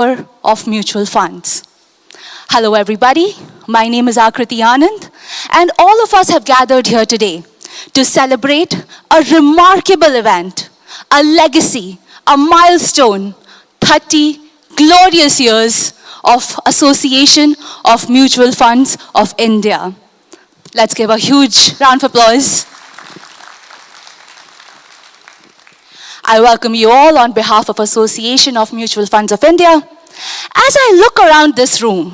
of mutual funds. Hello everybody, my name is Akriti Anand and all of us have gathered here today to celebrate a remarkable event, a legacy, a milestone, 30 glorious years of Association of Mutual Funds of India. Let's give a huge round of applause. I welcome you all on behalf of Association of Mutual Funds of India. As I look around this room,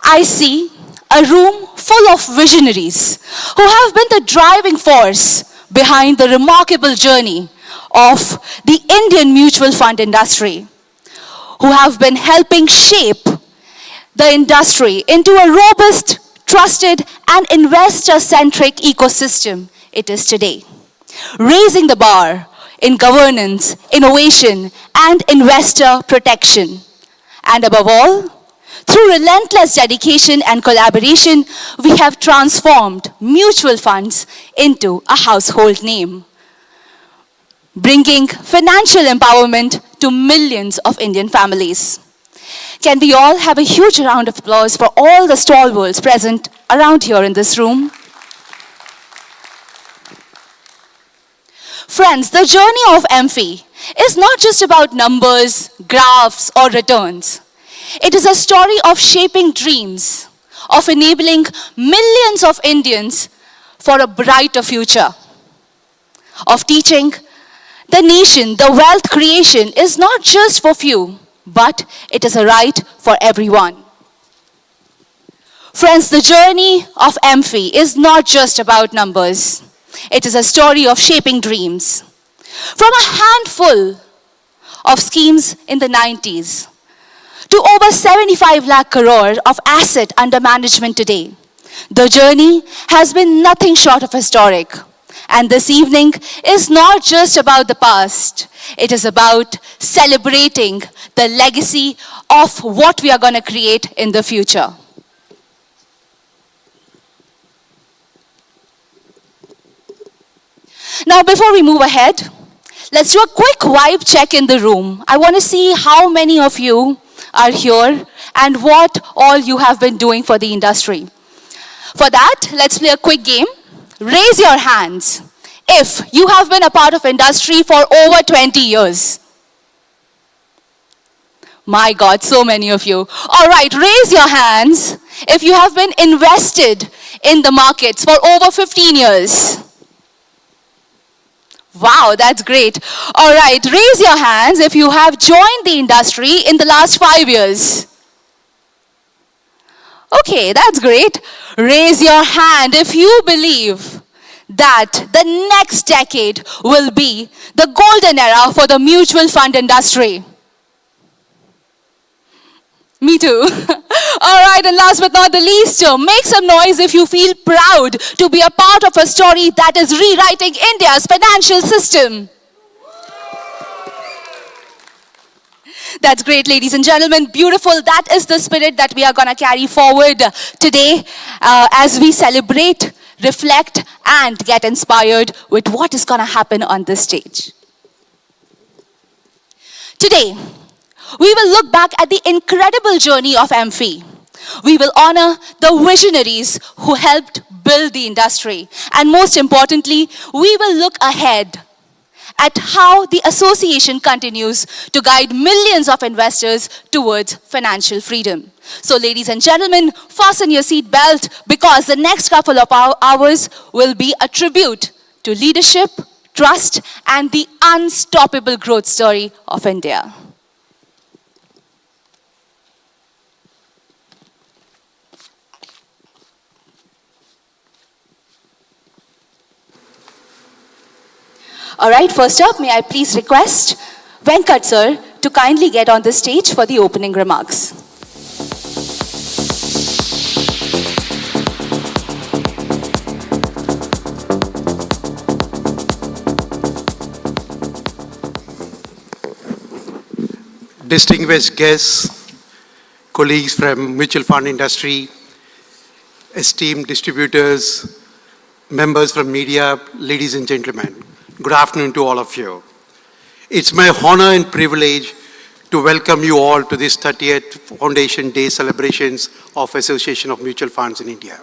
I see a room full of visionaries who have been the driving force behind the remarkable journey of the Indian mutual fund industry, who have been helping shape the industry into a robust, trusted, and investor-centric ecosystem it is today, raising the bar in governance, innovation, and investor protection. And above all, through relentless dedication and collaboration, we have transformed mutual funds into a household name, bringing financial empowerment to millions of Indian families. Can we all have a huge round of applause for all the stalwarts present around here in this room? Friends, the journey of Amfi is not just about numbers, graphs, or returns. It is a story of shaping dreams, of enabling millions of Indians for a brighter future, of teaching the nation the wealth creation is not just for few, but it is a right for everyone. Friends, the journey of Amfi is not just about numbers. It is a story of shaping dreams. From a handful of schemes in the 90s to over 75 lakh crore of asset under management today, the journey has been nothing short of historic. And this evening is not just about the past. It is about celebrating the legacy of what we are going to create in the future. Now, before we move ahead, let's do a quick vibe check in the room. I want to see how many of you are here and what all you have been doing for the industry. For that, let's play a quick game. Raise your hands if you have been a part of industry for over 20 years. My God, so many of you. All right, raise your hands if you have been invested in the markets for over 15 years. Wow, that's great. All right, raise your hands if you have joined the industry in the last 5 years. Okay, that's great. Raise your hand if you believe that the next decade will be the golden era for the mutual fund industry. Me too. All right, and last but not the least, make some noise if you feel proud to be a part of a story that is rewriting India's financial system. That's great, ladies and gentlemen. Beautiful. That is the spirit that we are going to carry forward today as we celebrate, reflect, and get inspired with what is going to happen on this stage. Today, we will look back at the incredible journey of Amfi. We will honor the visionaries who helped build the industry. And most importantly, we will look ahead at how the association continues to guide millions of investors towards financial freedom. So ladies and gentlemen, fasten your seat belt because the next couple of hours will be a tribute to leadership, trust, and the unstoppable growth story of India. All right, first up, may I please request Venkat sir to kindly get on the stage for the opening remarks. Distinguished guests, colleagues from mutual fund industry, esteemed distributors, members from media, ladies and gentlemen, good afternoon to all of you. It's my honor and privilege to welcome you all to this 30th Foundation Day celebrations of Association of Mutual Funds in India.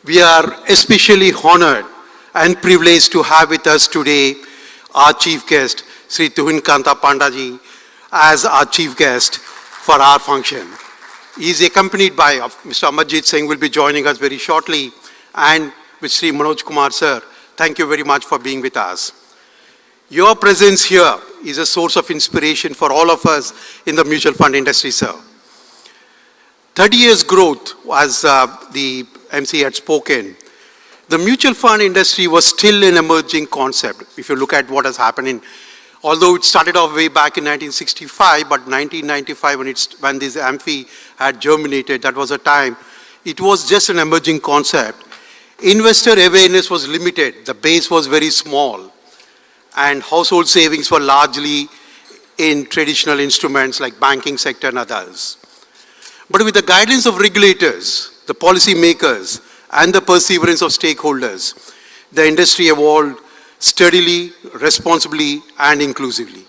We are especially honored and privileged to have with us today our chief guest, Sri Tuhin Kanta Pandaji, as our chief guest for our function. He is accompanied by Mr. Amarjit Singh, will be joining us very shortly, and with Sri Manoj Kumar sir. Thank you very much for being with us. Your presence here is a source of inspiration for all of us in the mutual fund industry, sir. 30 years growth, as the MC had spoken, the mutual fund industry was still an emerging concept. If you look at what has happened although it started off way back in 1965, but 1995 when this Amfi had germinated, that was a time, it was just an emerging concept. Investor awareness was limited, the base was very small, and household savings were largely in traditional instruments like banking sector and others. But with the guidance of regulators, the policy makers, and the perseverance of stakeholders, the industry evolved steadily, responsibly, and inclusively.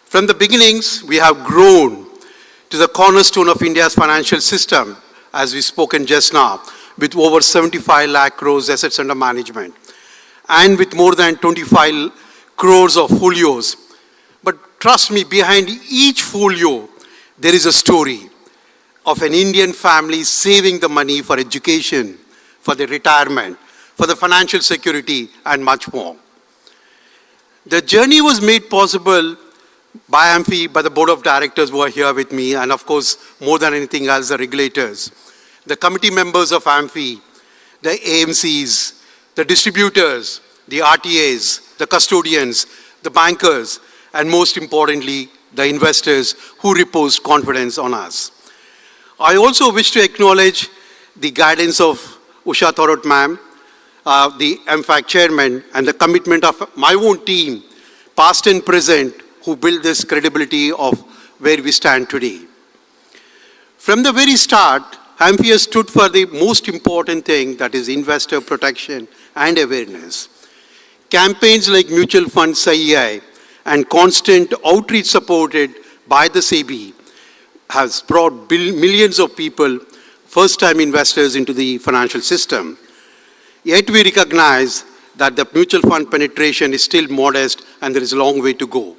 From the beginnings, we have grown to the cornerstone of India's financial system, as we've spoken just now, with over 75 lakh crores assets under management, and with more than 25 crores of folios. But trust me, behind each folio, there is a story of an Indian family saving the money for education, for their retirement, for the financial security, and much more. The journey was made possible by Amfi, by the board of directors who are here with me, and of course, more than anything else, the regulators, the committee members of Amfi, the AMCs, the distributors, the RTAs, the custodians, the bankers, and most importantly, the investors who reposed confidence on us. I also wish to acknowledge the guidance of Usha Thorot ma'am, the MFAC chairman, and the commitment of my own team, past and present, who built this credibility of where we stand today. From the very start, Amfi has stood for the most important thing, that is investor protection and awareness. Campaigns like Mutual Fund SEBI and constant outreach supported by the SEBI has brought millions of people, first-time investors, into the financial system. Yet we recognize that the mutual fund penetration is still modest and there is a long way to go.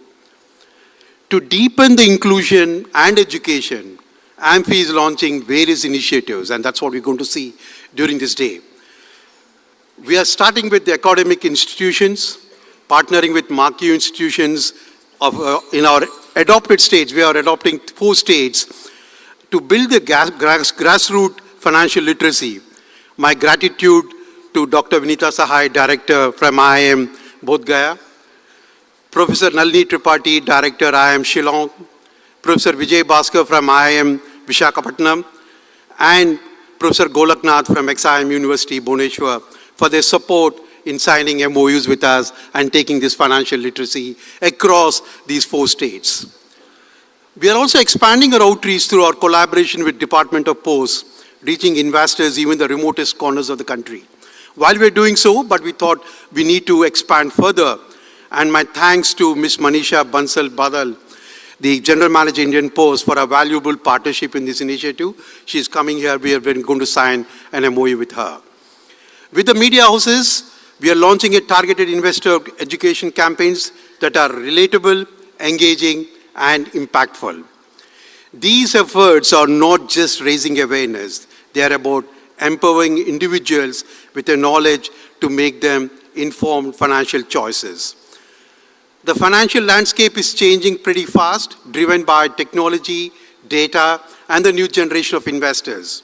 To deepen the inclusion and education, Amfi is launching various initiatives, and that's what we're going to see during this day. We are starting with the academic institutions, partnering with marquee institutions in our adopted states. We are adopting 4 states to build the grassroots financial literacy. My gratitude to Dr. Vinita Sahai, Director from IIM Bodh Gaya, Professor Nalini Tripathi, Director IIM Shillong, Professor Vijay Bhaskar from IIM Vishakhapatnam, and Professor Golaknath from XIM University, Bhubaneswar, for their support in signing MOUs with us and taking this financial literacy across these 4 states. We are also expanding our outreach through our collaboration with Department of Posts, reaching investors even the remotest corners of the country. While we're doing so, but we thought we need to expand further, and my thanks to Ms. Manisha Bansal Badal, the General Manager, Indian Post, for a valuable partnership in this initiative. She's coming here. We are going to sign an MOU with her. With the media houses, we are launching a targeted investor education campaigns that are relatable, engaging, and impactful. These efforts are not just raising awareness. They are about empowering individuals with the knowledge to make them informed financial choices. The financial landscape is changing pretty fast, driven by technology, data, and the new generation of investors.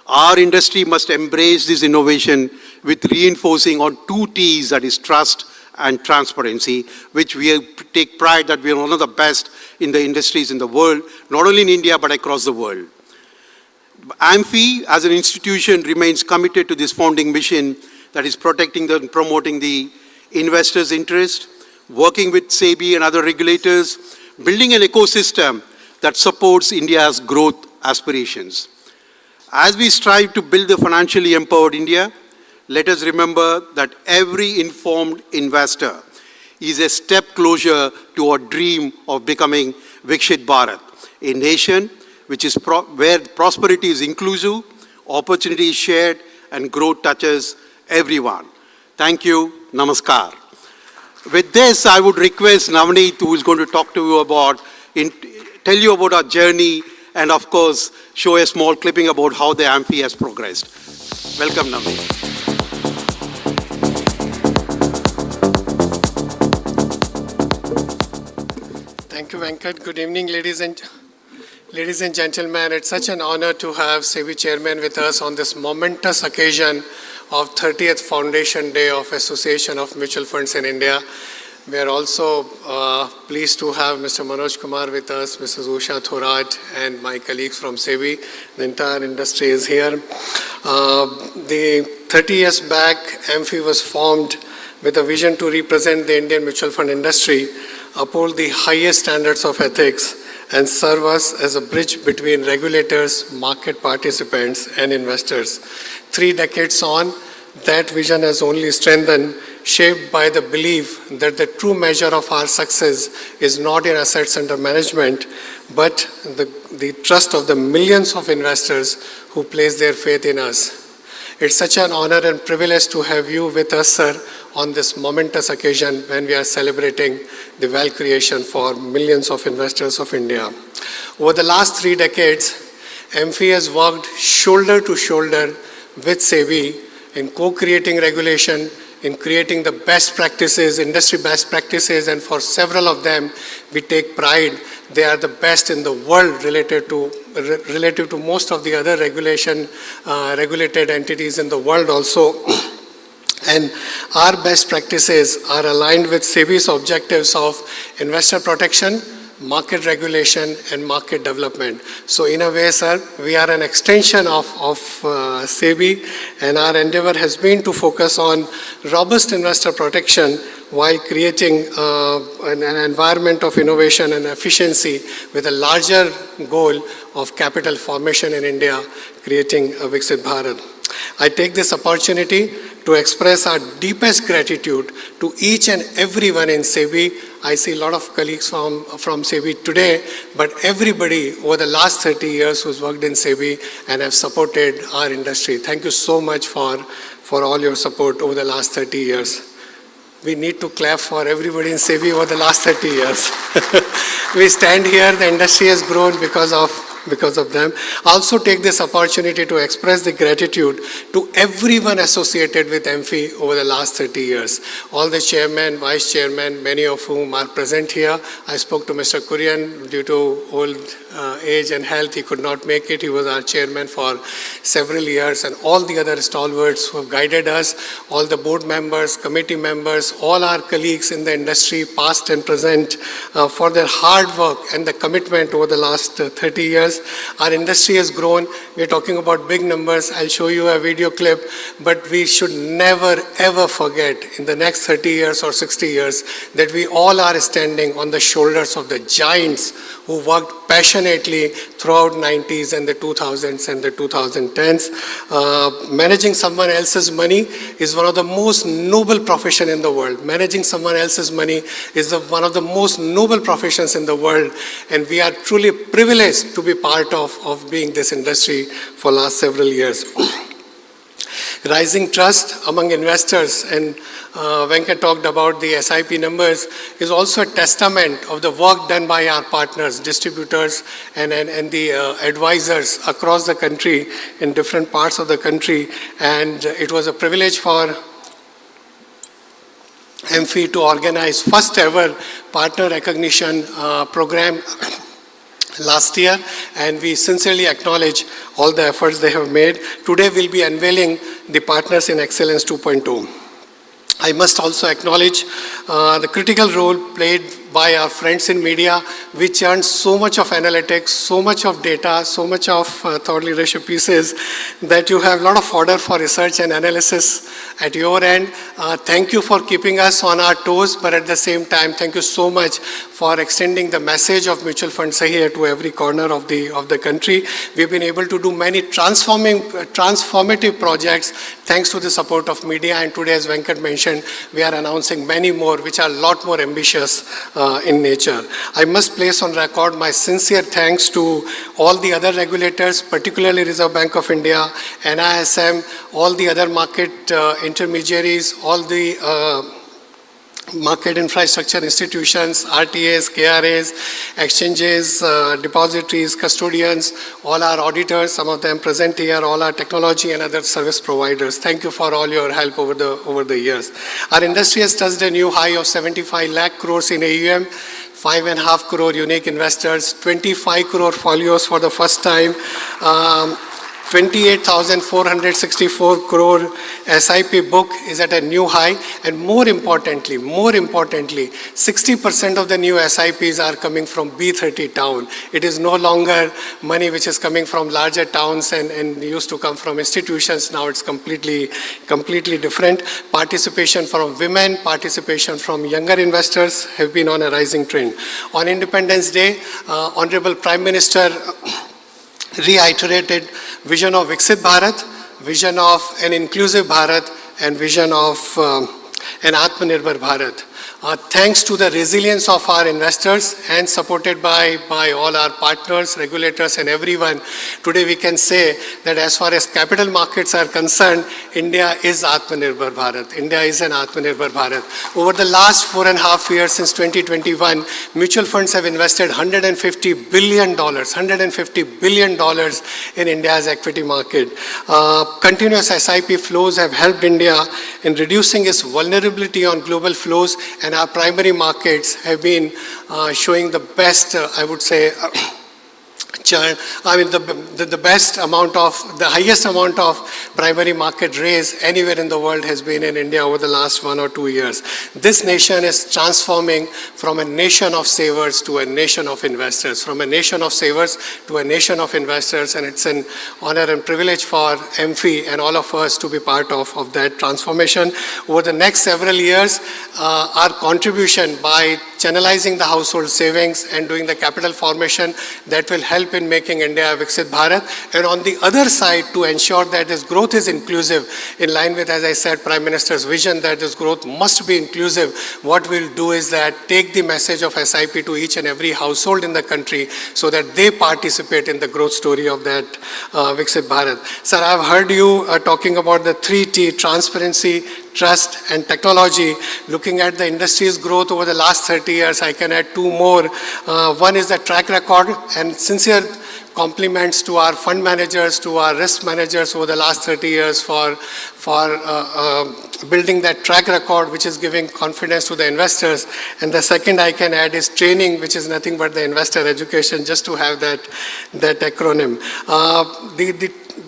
Our industry must embrace this innovation with reinforcing on 2 T's, that is trust and transparency, which we take pride that we are one of the best in the industries in the world, not only in India, but across the world. Amfi, as an institution, remains committed to this founding mission, that is protecting and promoting the investors' interest, working with SEBI and other regulators, building an ecosystem that supports India's growth aspirations. As we strive to build a financially empowered India, let us remember that every informed investor is a step closer to our dream of becoming Vikshit Bharat, a nation which is where prosperity is inclusive, opportunity is shared, and growth touches everyone. Thank you. Namaskar. With this, I would request Navneet, who is going to talk to you about, tell you about our journey, and of course, show a small clipping about how the Amfi has progressed. Welcome, Navneet. Thank you, Venkat. Good evening, ladies and gentlemen. It's such an honor to have SEBI Chairman with us on this momentous occasion of 30th Foundation Day of Association of Mutual Funds in India. We are also pleased to have Mr. Manoj Kumar with us, Mrs. Usha Thorat, and my colleagues from SEBI. The entire industry is here. The 30 years back, Amfi was formed with a vision to represent the Indian mutual fund industry, uphold the highest standards of ethics, and serve us as a bridge between regulators, market participants, and investors. 3 decades on, that vision has only strengthened, shaped by the belief that the true measure of our success is not in assets under management, but the trust of the millions of investors who place their faith in us. It's such an honor and privilege to have you with us, sir, on this momentous occasion when we are celebrating the wealth creation for millions of investors of India. Over the last 3 decades, Amfi has worked shoulder to shoulder with SEBI in co-creating regulation, in creating the best practices, industry best practices, and for several of them, we take pride. They are the best in the world relative to most of the other regulated entities in the world also. And our best practices are aligned with SEBI's objectives of investor protection, market regulation, and market development. So in a way, sir, we are an extension of SEBI, and our endeavor has been to focus on robust investor protection while creating an environment of innovation and efficiency with a larger goal of capital formation in India, creating a Vikshit Bharat. I take this opportunity to express our deepest gratitude to each and everyone in SEBI. I see a lot of colleagues from SEBI today, but everybody over the last 30 years who's worked in SEBI and have supported our industry. Thank you so much for all your support over the last 30 years. We need to clap for everybody in SEBI over the last 30 years. We stand here, the industry has grown because of them. I also take this opportunity to express the gratitude to everyone associated with Amfi over the last 30 years. All the chairman, vice chairman, many of whom are present here. I spoke to Mr. Kurian due to old age and health. He could not make it. He was our chairman for several years, and all the other stalwarts who have guided us, all the board members, committee members, all our colleagues in the industry, past and present, for their hard work and the commitment over the last 30 years. Our industry has grown. We're talking about big numbers. I'll show you a video clip, but we should never ever forget in the next 30 years or 60 years that we all are standing on the shoulders of the giants who worked passionately throughout 90s and the 2000s and the 2010s. Managing someone else's money is one of the most noble professions in the world. Managing someone else's money is one of the most noble professions in the world, and we are truly privileged to be part of being this industry for last several years. Rising trust among investors, and Venkat talked about the SIP numbers, is also a testament of the work done by our partners, distributors, and the advisors across the country, in different parts of the country. And it was a privilege for Amfi to organize first ever partner recognition program last year, and we sincerely acknowledge all the efforts they have made. Today we'll be unveiling the Partners in Excellence 2.0. I must also acknowledge the critical role played by our friends in media, which earn so much of analytics, so much of data, so much of thought leadership pieces, that you have a lot of fodder for research and analysis at your end. Thank you for keeping us on our toes, but at the same time, thank you so much for extending the message of mutual funds here to every corner of the country. We've been able to do many transformative projects thanks to the support of media, and today, as Venkat mentioned, we are announcing many more which are a lot more ambitious in nature. I must place on record my sincere thanks to all the other regulators, particularly Reserve Bank of India, NISM, all the other market intermediaries, all the market infrastructure institutions, RTAs, KRAs, exchanges, depositories, custodians, all our auditors, some of them present here, all our technology and other service providers. Thank you for all your help over the years. Our industry has touched a new high of 75 lakh crores in AUM, 5.5 crore unique investors, 25 crore folios for the first time, 28,464 crore SIP book is at a new high, and more importantly, 60% of the new SIPs are coming from B30 town. It is no longer money which is coming from larger towns and used to come from institutions. Now it's completely different. Participation from women, participation from younger investors have been on a rising trend. On Independence Day, Honorable Prime Minister reiterated vision of Viksit Bharat, vision of an inclusive Bharat, and vision of an Atmanirbhar Bharat. Thanks to the resilience of our investors and supported by all our partners, regulators, and everyone, today we can say that as far as capital markets are concerned, India is Atmanirbhar Bharat. India is an Atmanirbhar Bharat. Over the last 4.5 years, since 2021, mutual funds have invested $150 billion in India's equity market. Continuous SIP flows have helped India in reducing its vulnerability on global flows, and our primary markets have been showing the best, I would say, the highest amount of primary market raise anywhere in the world has been in India over the last 1 or 2 years. This nation is transforming from a nation of savers to a nation of investors, from a nation of savers to a nation of investors, and it's an honor and privilege for Amfi and all of us to be part of that transformation. Over the next several years, our contribution by channelizing the household savings and doing the capital formation, that will help in making India a Viksit Bharat. And on the other side, to ensure that this growth is inclusive, in line with, as I said, Prime Minister's vision that this growth must be inclusive, what we'll do is that take the message of SIP to each and every household in the country so that they participate in the growth story of that Viksit Bharat. Sir, I've heard you talking about the 3T, transparency, trust, and technology. Looking at the industry's growth over the last 30 years, I can add 2 more. One is the track record, and sincere compliments to our fund managers, to our risk managers over the last 30 years for building that track record, which is giving confidence to the investors. And the second I can add is training, which is nothing but the investor education, just to have that acronym.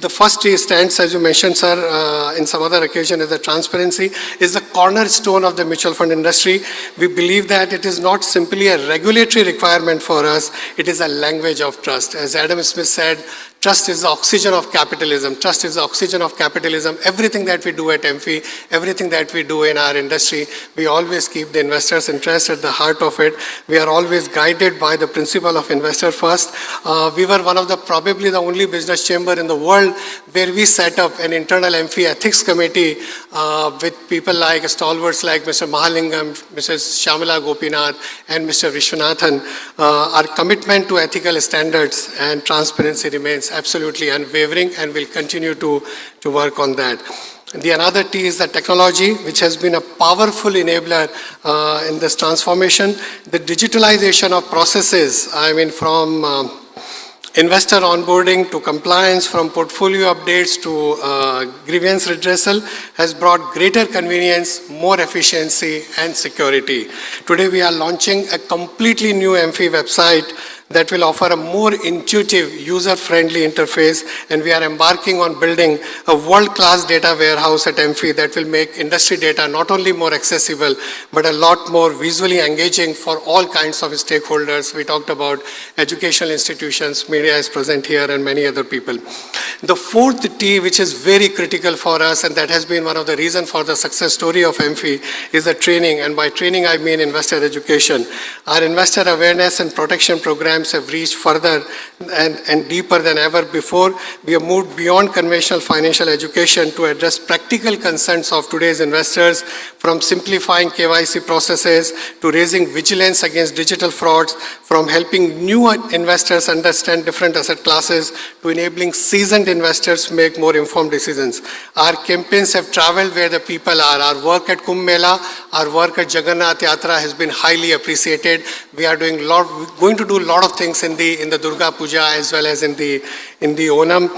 The first stands, as you mentioned, sir, in some other occasion, is the transparency, is the cornerstone of the mutual fund industry. We believe that it is not simply a regulatory requirement for us, it is a language of trust. As Adam Smith said, trust is the oxygen of capitalism. Trust is the oxygen of capitalism. Everything that we do at Amfi, everything that we do in our industry, we always keep the investor's interest at the heart of it. We are always guided by the principle of investor first. We were one of probably the only business chamber in the world where we set up an internal Amfi ethics committee with people like stalwarts like Mr. Mahalingam, Mrs. Shamala Gopinath, and Mr. Vishwanathan. Our commitment to ethical standards and transparency remains absolutely unwavering, and we'll continue to work on that. The another T is the technology, which has been a powerful enabler in this transformation. The digitalization of processes, from investor onboarding to compliance, from portfolio updates to grievance redressal, has brought greater convenience, more efficiency, and security. Today we are launching a completely new Amfi website that will offer a more intuitive, user-friendly interface, and we are embarking on building a world-class data warehouse at Amfi that will make industry data not only more accessible, but a lot more visually engaging for all kinds of stakeholders. We talked about educational institutions, media is present here, and many other people. The fourth T, which is very critical for us, and that has been one of the reasons for the success story of Amfi, is the training, and by training I mean investor education. Our investor awareness and protection program programs have reached further and deeper than ever before. We have moved beyond conventional financial education to address practical concerns of today's investors, from simplifying KYC processes to raising vigilance against digital frauds, from helping new investors understand different asset classes to enabling seasoned investors make more informed decisions. Our campaigns have traveled where the people are. Our work at Kumbh Mela, our work at Jagannath Yatra has been highly appreciated. We are going to do a lot of things in the Durga Puja as well as in the Onam.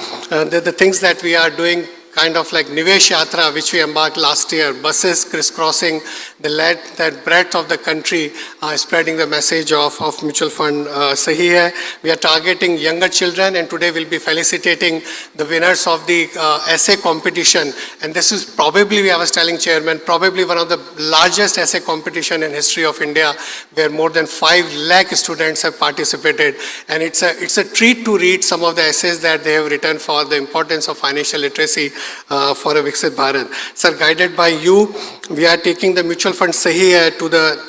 The things that we are doing, kind of like Nivesh Yatra, which we embarked last year, buses crisscrossing that breadth of the country, spreading the message of mutual fund Sahi Hai. We are targeting younger children, and today we'll be felicitating the winners of the essay competition. And this is probably, I was telling Chairman, probably one of the largest essay competition in history of India, where more than 5 lakh students have participated. And it's a treat to read some of the essays that they have written for the importance of financial literacy for a Viksit Bharat. Sir, guided by you, we are taking the mutual fund Sahi Hai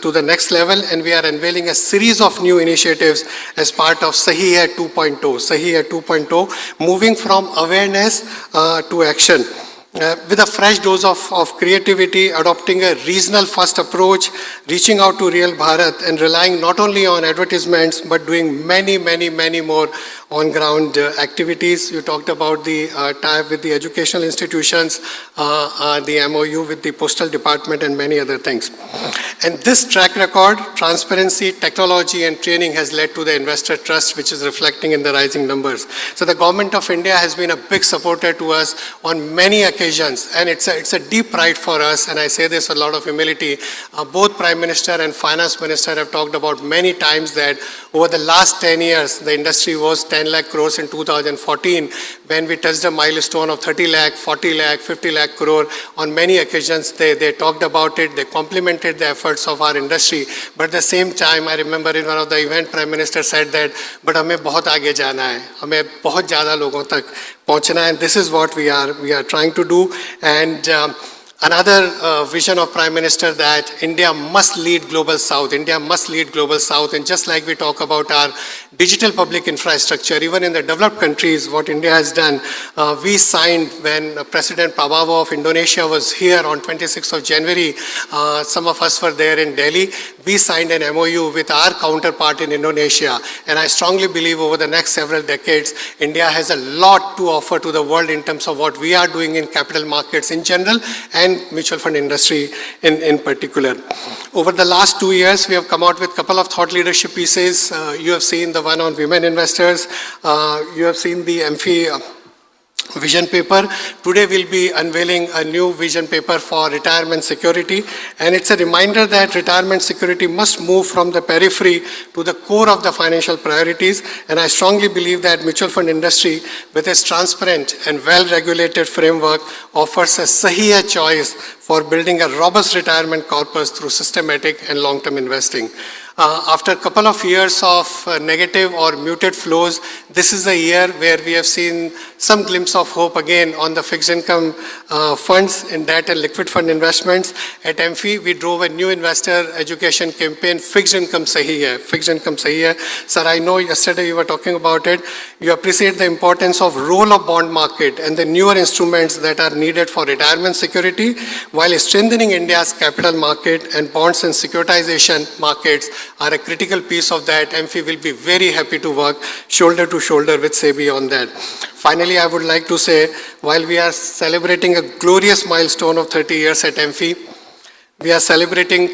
to the next level, and we are unveiling a series of new initiatives as part of Sahi Hai 2.0. Sahi Hai 2.0, moving from awareness to action. With a fresh dose of creativity, adopting a regional first approach, reaching out to real Bharat and relying not only on advertisements, but doing many more on-ground activities. You talked about the tie-up with the educational institutions, the MOU with the Postal Department, and many other things. And this track record, transparency, technology, and training has led to the investor trust, which is reflecting in the rising numbers. So the Government of India has been a big supporter to us on many occasions, and it's a deep pride for us, and I say this with a lot of humility. Both Prime Minister and Finance Minister have talked about many times that over the last 10 years, the industry was 10 lakh crores in 2014, when we touched a milestone of 30 lakh, 40 lakh, 50 lakh crore. On many occasions, they talked about it, they complimented the efforts of our industry. But at the same time, I remember in one of the event, Prime Minister said that, but हमें बहुत आगे जाना है, हमें बहुत ज़्यादा लोगों तक पहुँचना है, and this is what we are trying to do. And another vision of Prime Minister, that India must lead Global South. India must lead Global South. And just like we talk about our digital public infrastructure, even in the developed countries, what India has done, we signed when President Prabowo of Indonesia was here on 26th of January, some of us were there in Delhi, we signed an MOU with our counterpart in Indonesia. And I strongly believe over the next several decades, India has a lot to offer to the world in terms of what we are doing in capital markets in general and mutual fund industry in particular. Over the last 2 years, we have come out with a couple of thought leadership pieces. You have seen the one on women investors. You have seen the Amfi vision paper. Today we'll be unveiling a new vision paper for retirement security, and it's a reminder that retirement security must move from the periphery to the core of the financial priorities. And I strongly believe that mutual fund industry, with its transparent and well-regulated framework, offers a Sahi Hai choice for building a robust retirement corpus through systematic and long-term investing. After a couple of years of negative or muted flows, this is a year where we have seen some glimpse of hope again on the fixed income funds in debt and liquid fund investments. At Amfi, we drove a new investor education campaign, Fixed Income Sahi Hai. Fixed Income Sahi Hai. Sir, I know yesterday you were talking about it. You appreciate the importance of role of bond market and the newer instruments that are needed for retirement security, while strengthening India's capital market, and bonds and securitization markets are a critical piece of that. Amfi will be very happy to work shoulder to shoulder with SEBI on that. Finally, I would like to say, while we are celebrating a glorious milestone of 30 years at Amfi, we are celebrating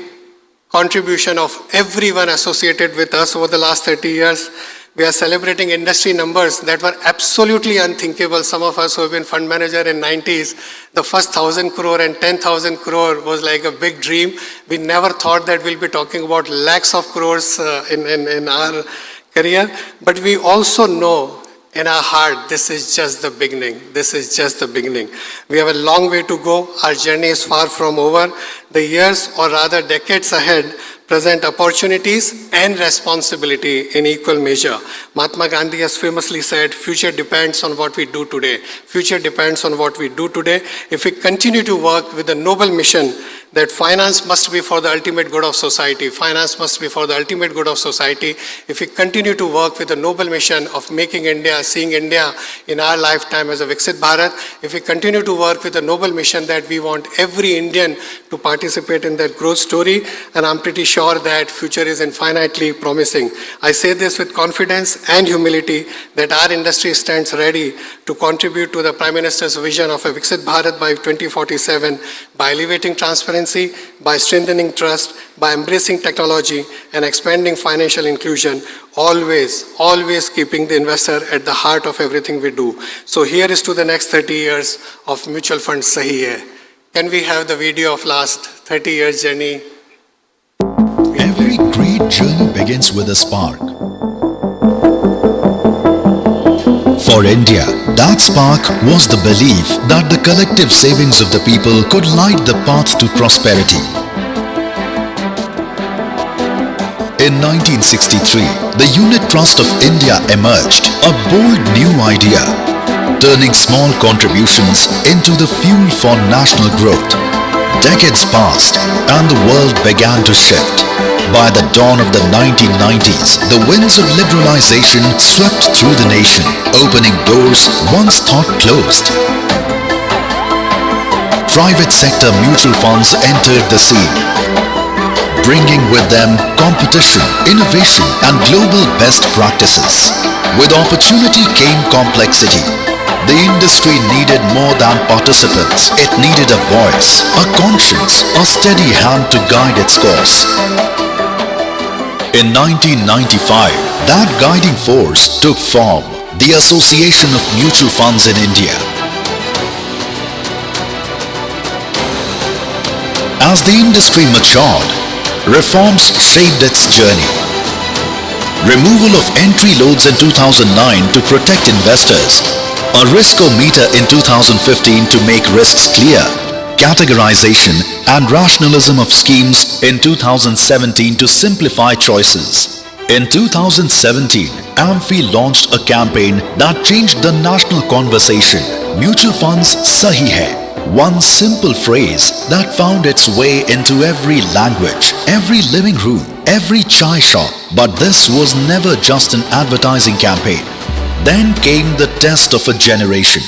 contribution of everyone associated with us over the last 30 years. We are celebrating industry numbers that were absolutely unthinkable. Some of us who have been fund manager in 90s, the first 1,000 crore and 10,000 crore was like a big dream. We never thought that we'll be talking about lakhs of crores in our career. But we also know in our heart, this is just the beginning. This is just the beginning. We have a long way to go. Our journey is far from over. The years, or rather decades ahead, present opportunities and responsibility in equal measure. Mahatma Gandhi has famously said, future depends on what we do today. Future depends on what we do today. If we continue to work with a noble mission, that finance must be for the ultimate good of society. Finance must be for the ultimate good of society. If we continue to work with the noble mission of making India, seeing India in our lifetime as a Viksit Bharat, if we continue to work with the noble mission that we want every Indian to participate in that growth story, and I'm pretty sure that future is infinitely promising. I say this with confidence and humility that our industry stands ready to contribute to the Prime Minister's vision of a Viksit Bharat by 2047 by elevating transparency, by strengthening trust, by embracing technology and expanding financial inclusion, always keeping the investor at the heart of everything we do. So here is to the next 30 years of mutual funds Sahi Hai. Can we have the video of last 30 years journey? Every great journey begins with a spark. For India, that spark was the belief that the collective savings of the people could light the path to prosperity. In 1963, the Unit Trust of India emerged, a bold new idea, turning small contributions into the fuel for national growth. Decades passed and the world began to shift. By the dawn of the 1990s, the winds of liberalization swept through the nation, opening doors once thought closed. Private sector mutual funds entered the scene, bringing with them competition, innovation, and global best practices. With opportunity came complexity. The industry needed more than participants. It needed a voice, a conscience, a steady hand to guide its course. In 1995, that guiding force took form, the Association of Mutual Funds in India. As the industry matured, reforms shaped its journey. Removal of entry loads in 2009 to protect investors, a risk-o-meter in 2015 to make risks clear, categorization and rationalism of schemes in 2017 to simplify choices. In 2017, Amfi launched a campaign that changed the national conversation. Mutual funds Sahi Hai. One simple phrase that found its way into every language, every living room, every chai shop. But this was never just an advertising campaign. Then came the test of a generation,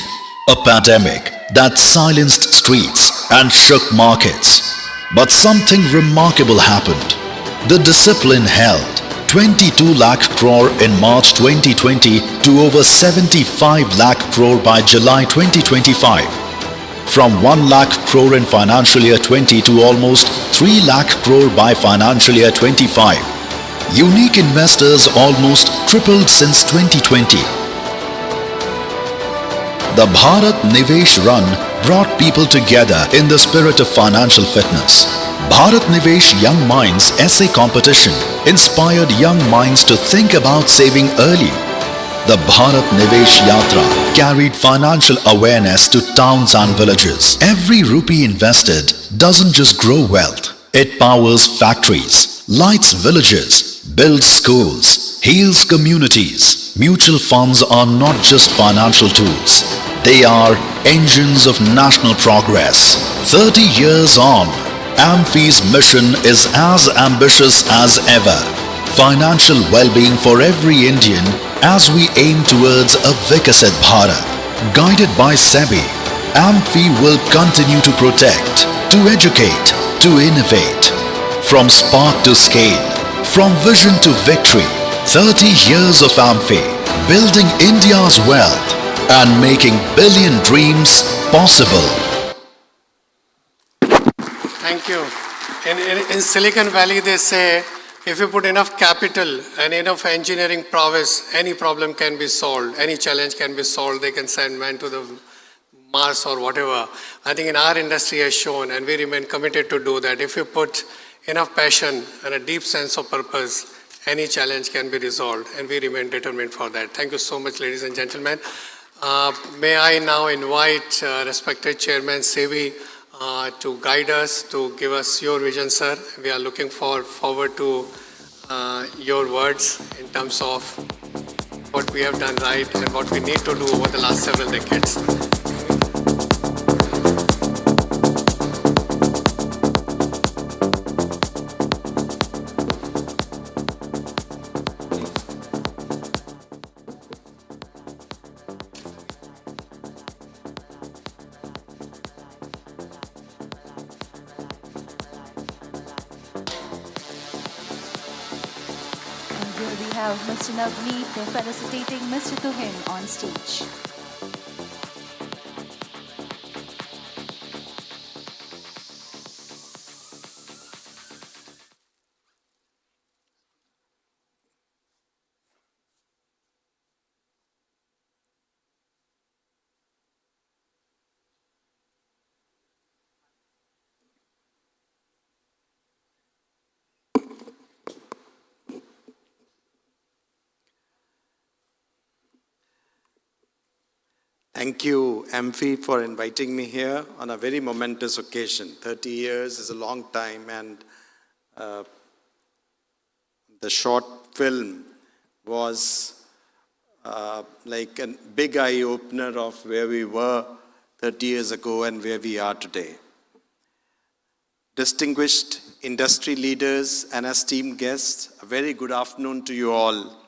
a pandemic that silenced streets and shook markets. But something remarkable happened. The discipline held. 22 lakh crore in March 2020 to over 75 lakh crore by July 2025. From 1 lakh crore in financial year 20 to almost 3 lakh crore by financial year 25. Unique investors almost tripled since 2020. The Bharat Nvesh run brought people together in the spirit of financial fitness. Bharat Nvesh Young Minds essay competition inspired young minds to think about saving early. The Bharat Nvesh Yatra carried financial awareness to towns and villages. Every rupee invested doesn't just grow wealth. It powers factories, lights villages, builds schools, heals communities. Mutual funds are not just financial tools. They are engines of national progress. 30 years on, Amfi's mission is as ambitious as ever. Financial well-being for every Indian as we aim towards a Viksit Bharat. Guided by SEBI, Amfi will continue to protect, to educate, to innovate. From spark to scale, from vision to victory, 30 years of Amfi, building India's wealth and making billion dreams possible. Thank you. In Silicon Valley, they say, if you put enough capital and enough engineering prowess, any problem can be solved, any challenge can be solved. They can send man to the Mars or whatever. I think in our industry has shown, and we remain committed to do that. If you put enough passion and a deep sense of purpose, any challenge can be resolved, and we remain determined for that. Thank you so much, ladies and gentlemen. May I now invite respected Chairman SEBI to guide us, to give us your vision, sir. We are looking forward to your words in terms of what we have done right and what we need to do over the last several decades. have Mr. Navneet felicitating Mr. Tuhin on stage. Thank you, Amfi, for inviting me here on a very momentous occasion. 30 years is a long time, and the short film was like a big eye-opener of where we were 30 years ago and where we are today. Distinguished industry leaders and esteemed guests, a very good afternoon to you all.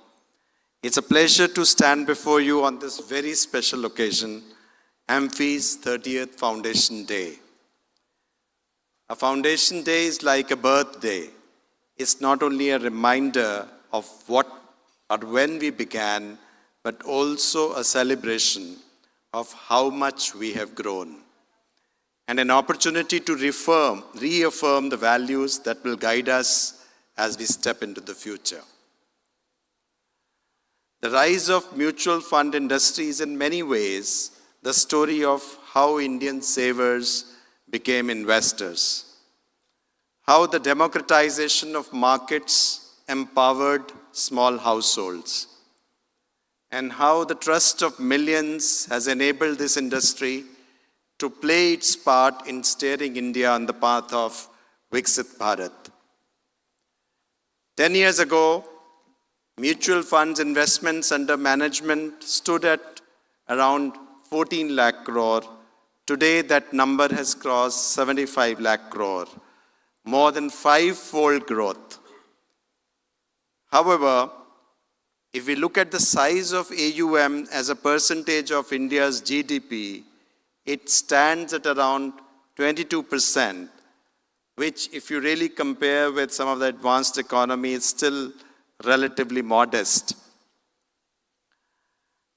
It's a pleasure to stand before you on this very special occasion, Amfi's 30th Foundation Day. A Foundation Day is like a birthday. It's not only a reminder of what or when we began, but also a celebration of how much we have grown, and an opportunity to reaffirm the values that will guide us as we step into the future. The rise of mutual fund industry is in many ways the story of how Indian savers became investors, how the democratization of markets empowered small households, and how the trust of millions has enabled this industry to play its part in steering India on the path of Viksit Bharat. 10 years ago, mutual funds investments under management stood at around 14 lakh crore. Today, that number has crossed 75 lakh crore, more than five-fold growth. However, if we look at the size of AUM as a percentage of India's GDP, it stands at around 22%, which if you really compare with some of the advanced economies, is still relatively modest.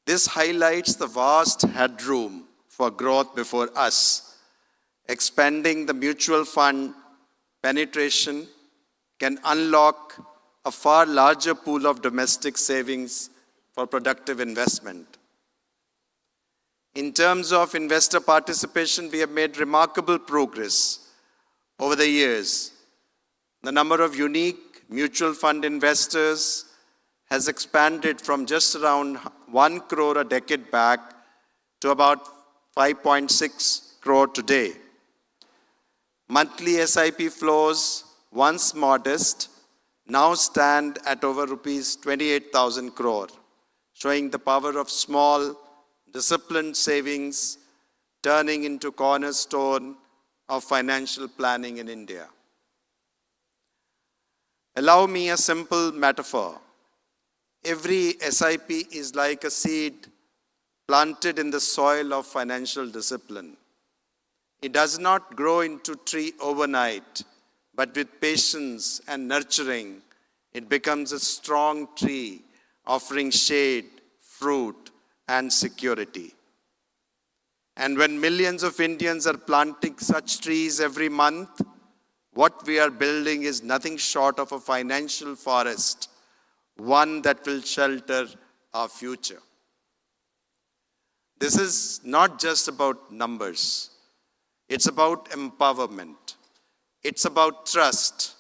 This highlights the vast headroom for growth before us. Expanding the mutual fund penetration can unlock a far larger pool of domestic savings for productive investment. In terms of investor participation, we have made remarkable progress over the years. The number of unique mutual fund investors has expanded from just around 1 crore a decade back to about 5.6 crore today. Monthly SIP flows, once modest, now stand at over rupees 28,000 crore, showing the power of small, disciplined savings turning into cornerstone of financial planning in India. Allow me a simple metaphor. Every SIP is like a seed planted in the soil of financial discipline. It does not grow into a tree overnight, but with patience and nurturing, it becomes a strong tree offering shade, fruit, and security. And when millions of Indians are planting such trees every month, what we are building is nothing short of a financial forest, one that will shelter our future. This is not just about numbers. It's about empowerment. It's about trust.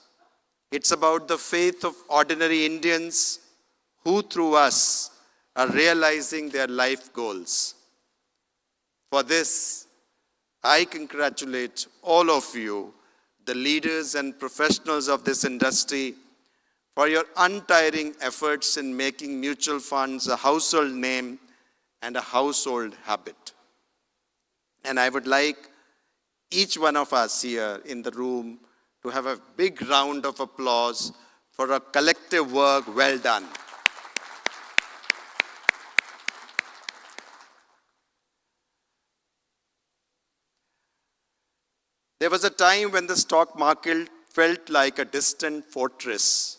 It's about the faith of ordinary Indians who, through us, are realizing their life goals. For this, I congratulate all of you, the leaders and professionals of this industry, for your untiring efforts in making mutual funds a household name and a household habit. And I would like each one of us here in the room to have a big round of applause for a collective work well done. There was a time when the stock market felt like a distant fortress,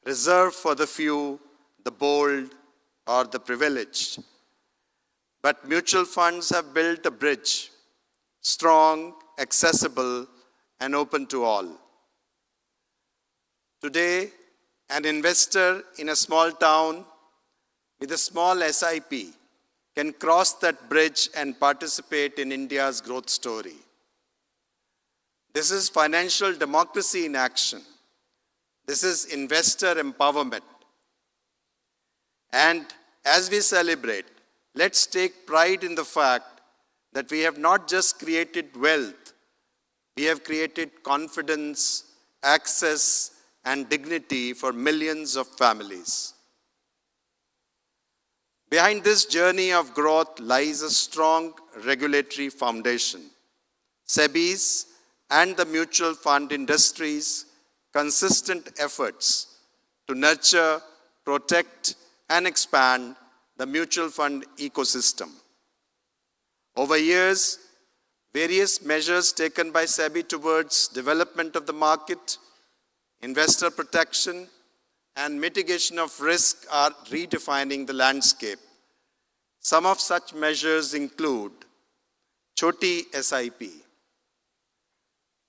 reserved for the few the bold, or the privileged. But mutual funds have built a bridge, strong, accessible, and open to all. Today, an investor in a small town with a small SIP can cross that bridge and participate in India's growth story. This is financial democracy in action. This is investor empowerment. And as we celebrate, let's take pride in the fact that we have not just created wealth, we have created confidence, access, and dignity for millions of families. Behind this journey of growth lies a strong regulatory foundation. SEBI's and the mutual fund industry's consistent efforts to nurture, protect, and expand the mutual fund ecosystem. Over years, various measures taken by SEBI towards development of the market, investor protection, and mitigation of risk are redefining the landscape. Some of such measures include Choti SIP.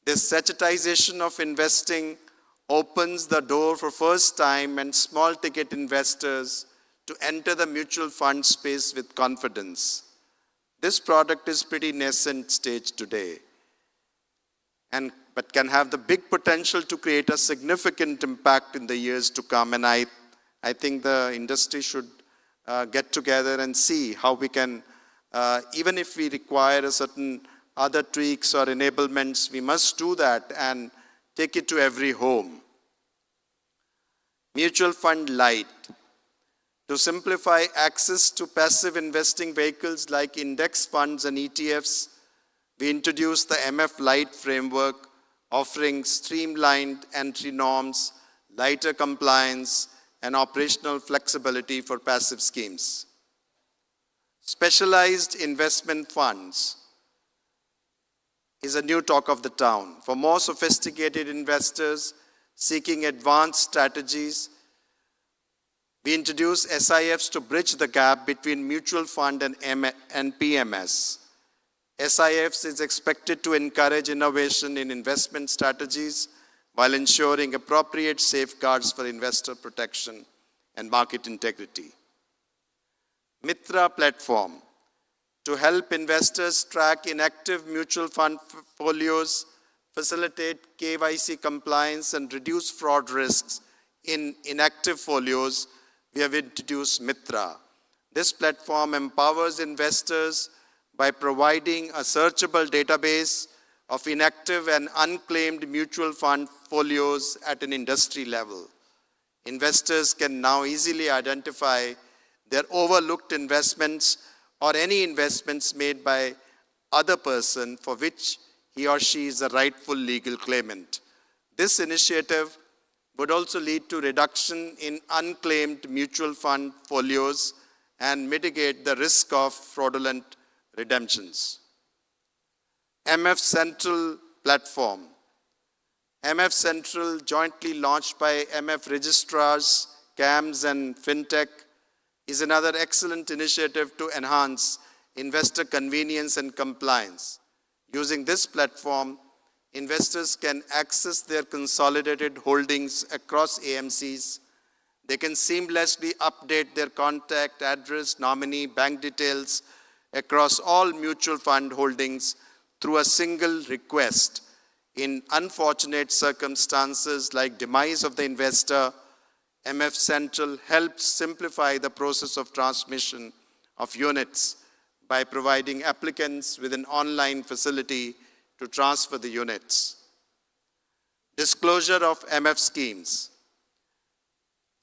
This sachetization of investing opens the door for first-time and small-ticket investors to enter the mutual fund space with confidence. This product is pretty nascent stage today, but can have the big potential to create a significant impact in the years to come. And I think the industry should get together and see how we can, even if we require a certain other tweaks or enablements, we must do that and take it to every home. Mutual Fund Lite. To simplify access to passive investing vehicles like index funds and ETFs, we introduced the MF Lite framework, offering streamlined entry norms, lighter compliance, and operational flexibility for passive schemes. Specialized investment funds is a new talk of the town. For more sophisticated investors seeking advanced strategies, we introduce SIFs to bridge the gap between mutual fund and PMS. SIFs is expected to encourage innovation in investment strategies while ensuring appropriate safeguards for investor protection and market integrity. Mitra platform to help investors track inactive mutual fund portfolios, facilitate KYC compliance, and reduce fraud risks in inactive folios. We have introduced Mitra. This platform empowers investors by providing a searchable database of inactive and unclaimed mutual fund folios at an industry level. Investors can now easily identify their overlooked investments or any investments made by other person for which he or she is the rightful legal claimant. This initiative would also lead to reduction in unclaimed mutual fund folios and mitigate the risk of fraudulent redemptions. MF Central platform. MF Central, jointly launched by MF registrars, CAMS, and FinTech, is another excellent initiative to enhance investor convenience and compliance. Using this platform, investors can access their consolidated holdings across AMCs. They can seamlessly update their contact, address, nominee, bank details across all mutual fund holdings through a single request. In unfortunate circumstances like demise of the investor, MF Central helps simplify the process of transmission of units by providing applicants with an online facility to transfer the units. Disclosure of MF schemes.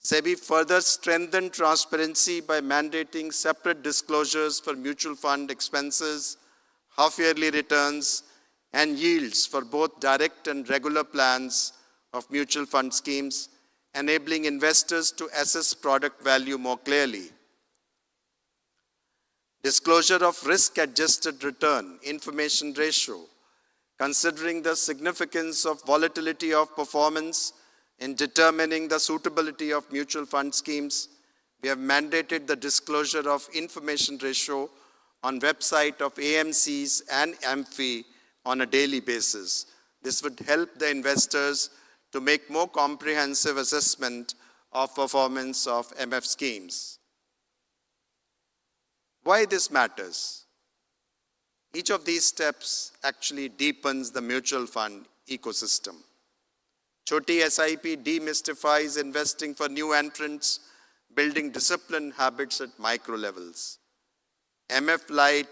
SEBI further strengthened transparency by mandating separate disclosures for mutual fund expenses, half-yearly returns, and yields for both direct and regular plans of mutual fund schemes, enabling investors to assess product value more clearly. Disclosure of risk-adjusted return information ratio, considering the significance of volatility of performance in determining the suitability of mutual fund schemes. we have mandated the disclosure of information ratio on website of AMCs and Amfi on a daily basis. This would help the investors to make more comprehensive assessment of performance of MF schemes. Why this matters? Each of these steps actually deepens the mutual fund ecosystem. Choti SIP demystifies investing for new entrants, building disciplined habits at micro levels. MF Lite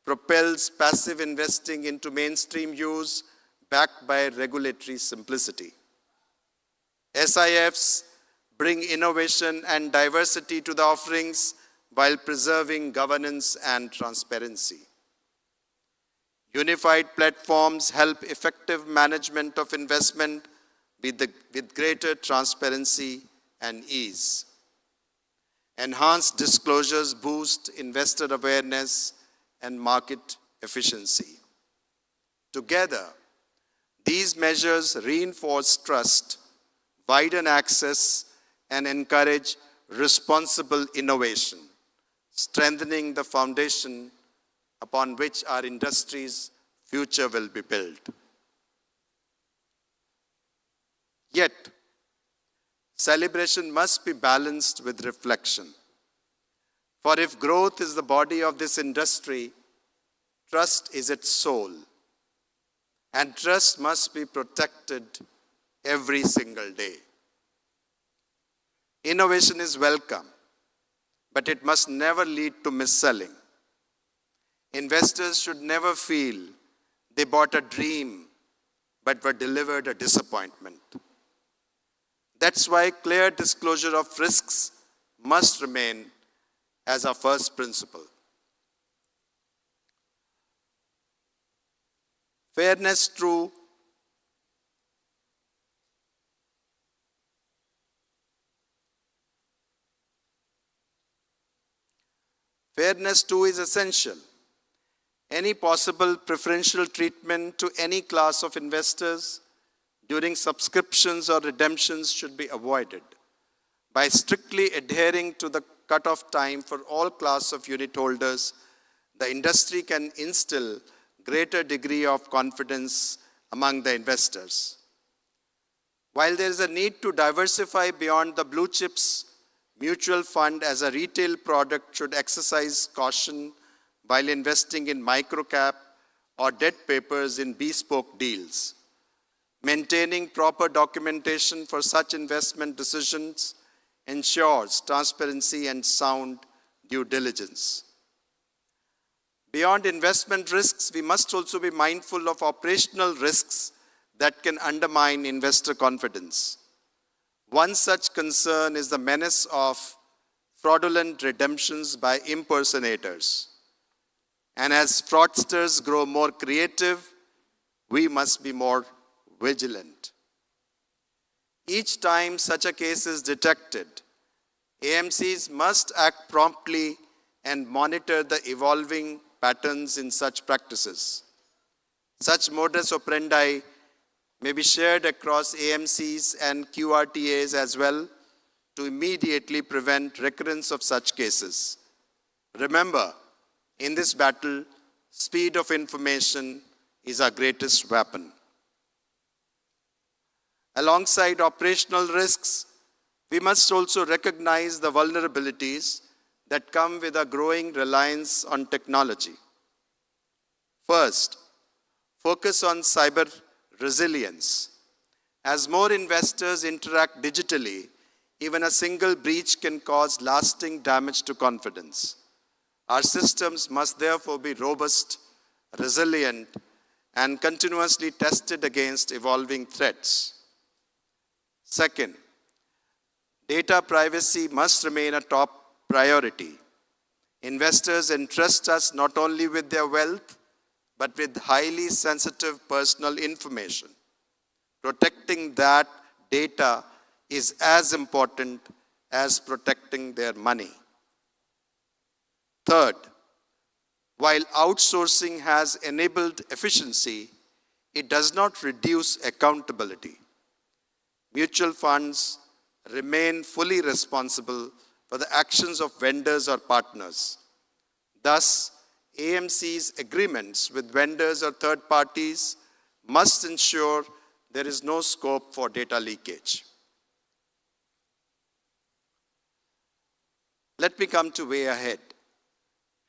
propels passive investing into mainstream use, backed by regulatory simplicity. SIFs bring innovation and diversity to the offerings while preserving governance and transparency. Unified platforms help effective management of investment with greater transparency and ease. Enhanced disclosures boost investor awareness and market efficiency. Together, these measures reinforce trust, widen access, and encourage responsible innovation, strengthening the foundation upon which our industry's future will be built. Yet, celebration must be balanced with reflection. For if growth is the body of this industry, trust is its soul. And trust must be protected every single day. Innovation is welcome, but it must never lead to mis-selling. Investors should never feel they bought a dream but were delivered a disappointment. That's why clear disclosure of risks must remain as our first principle. Fairness too is essential. Any possible preferential treatment to any class of investors during subscriptions or redemptions should be avoided. By strictly adhering to the cutoff time for all class of unit holders, the industry can instill greater degree of confidence among the investors. While there is a need to diversify beyond the blue chips, mutual fund as a retail product should exercise caution while investing in microcap or debt papers in bespoke deals. Maintaining proper documentation for such investment decisions ensures transparency and sound due diligence. Beyond investment risks, we must also be mindful of operational risks that can undermine investor confidence. One such concern is the menace of fraudulent redemptions by impersonators. And as fraudsters grow more creative, we must be more vigilant. Each time such a case is detected, AMCs must act promptly and monitor the evolving patterns in such practices. Such modus operandi may be shared across AMCs and QRTAs as well to immediately prevent recurrence of such cases. Remember, in this battle, speed of information is our greatest weapon. Alongside operational risks, we must also recognize the vulnerabilities that come with a growing reliance on technology. First, focus on cyber resilience. As more investors interact digitally, even a single breach can cause lasting damage to confidence. Our systems must therefore be robust, resilient, and continuously tested against evolving threats. Second, data privacy must remain a top priority. Investors entrust us not only with their wealth, but with highly sensitive personal information. Protecting that data is as important as protecting their money. Third, while outsourcing has enabled efficiency, it does not reduce accountability. Mutual funds remain fully responsible for the actions of vendors or partners. Thus, AMC's agreements with vendors or third parties must ensure there is no scope for data leakage. Let me come to way ahead.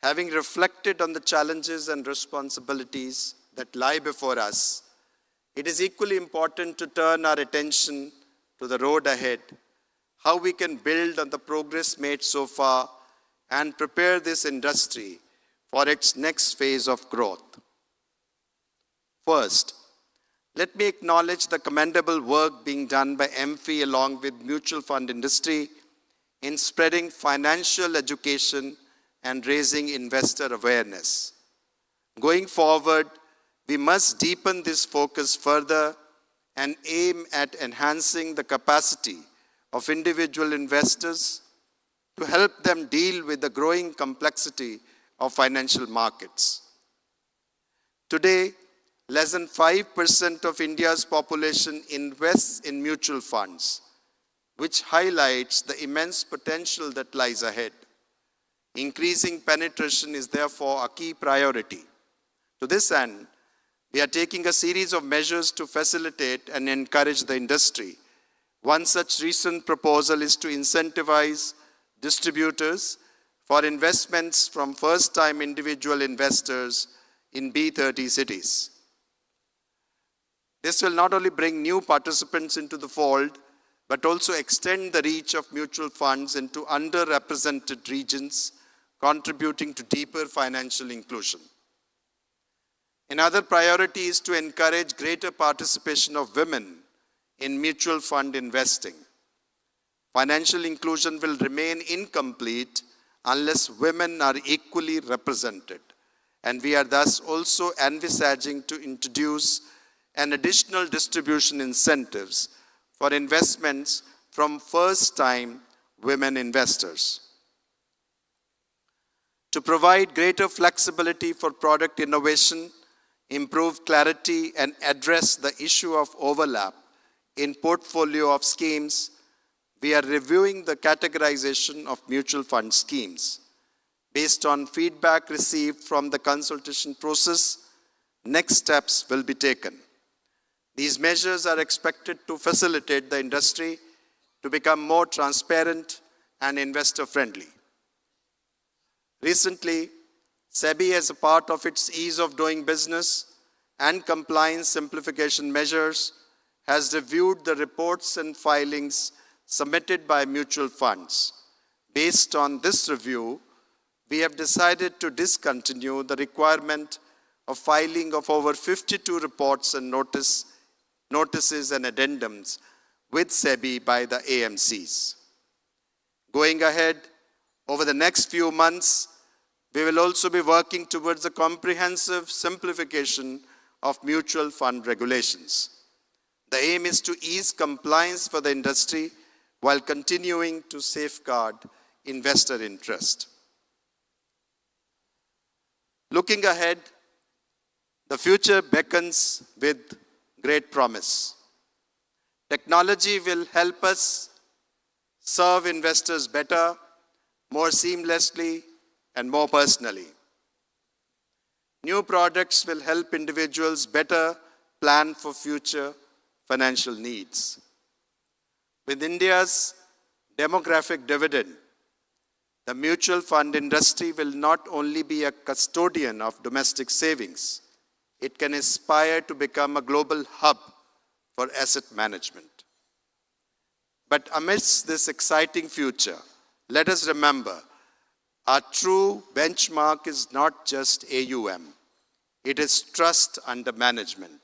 Having reflected on the challenges and responsibilities that lie before us, it is equally important to turn our attention to the road ahead, how we can build on the progress made so far and prepare this industry for its next phase of growth. First, let me acknowledge the commendable work being done by Amfi along with mutual fund industry in spreading financial education and raising investor awareness. Going forward, we must deepen this focus further and aim at enhancing the capacity of individual investors to help them deal with the growing complexity of financial markets. Today, less than 5% of India's population invests in mutual funds, which highlights the immense potential that lies ahead. Increasing penetration is therefore a key priority. To this end, we are taking a series of measures to facilitate and encourage the industry. One such recent proposal is to incentivize distributors for investments from first-time individual investors in B30 cities. This will not only bring new participants into the fold, but also extend the reach of mutual funds into underrepresented regions, contributing to deeper financial inclusion. Another priority is to encourage greater participation of women in mutual fund investing. Financial inclusion will remain incomplete unless women are equally represented, and we are thus also envisaging to introduce an additional distribution incentives for investments from first-time women investors. To provide greater flexibility for product innovation, improve clarity, and address the issue of overlap in portfolio of schemes, we are reviewing the categorization of mutual fund schemes. Based on feedback received from the consultation process, next steps will be taken. These measures are expected to facilitate the industry to become more transparent and investor-friendly. Recently, SEBI, as a part of its ease of doing business and compliance simplification measures, has reviewed the reports and filings submitted by mutual funds. Based on this review, we have decided to discontinue the requirement of filing of over 52 reports and notices and addendums with SEBI by the AMCs. Going ahead, over the next few months, we will also be working towards a comprehensive simplification of mutual fund regulations. The aim is to ease compliance for the industry while continuing to safeguard investor interest. Looking ahead, the future beckons with great promise. Technology will help us serve investors better, more seamlessly, and more personally. New products will help individuals better plan for future financial needs. With India's demographic dividend, the mutual fund industry will not only be a custodian of domestic savings, it can aspire to become a global hub for asset management. But amidst this exciting future, let us remember, our true benchmark is not just AUM, it is trust under management.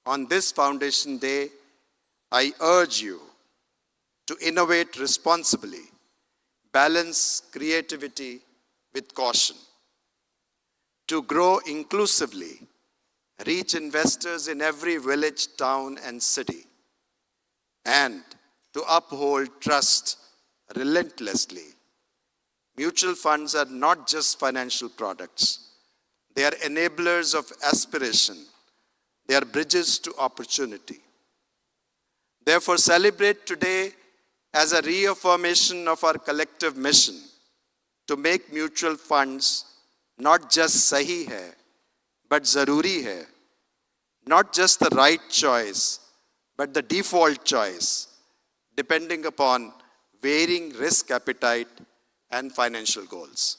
On this Foundation Day, I urge you to innovate responsibly, balance creativity with caution, to grow inclusively, reach investors in every village, town, and city, and to uphold trust relentlessly. Mutual funds are not just financial products. They are enablers of aspiration. They are bridges to opportunity. Therefore, celebrate today as a reaffirmation of our collective mission to make mutual funds not just sahi hai, but zaruri hai, not just the right choice, but the default choice, depending upon varying risk appetite and financial goals.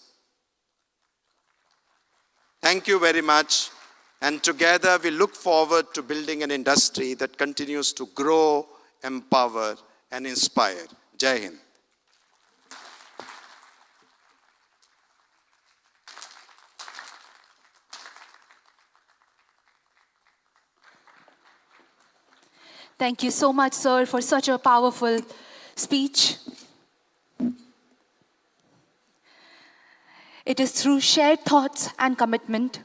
Thank you very much, and together we look forward to building an industry that continues to grow, empower, and inspire. Jai Hind. Thank you so much, sir, for such a powerful speech. It is through shared thoughts and commitment,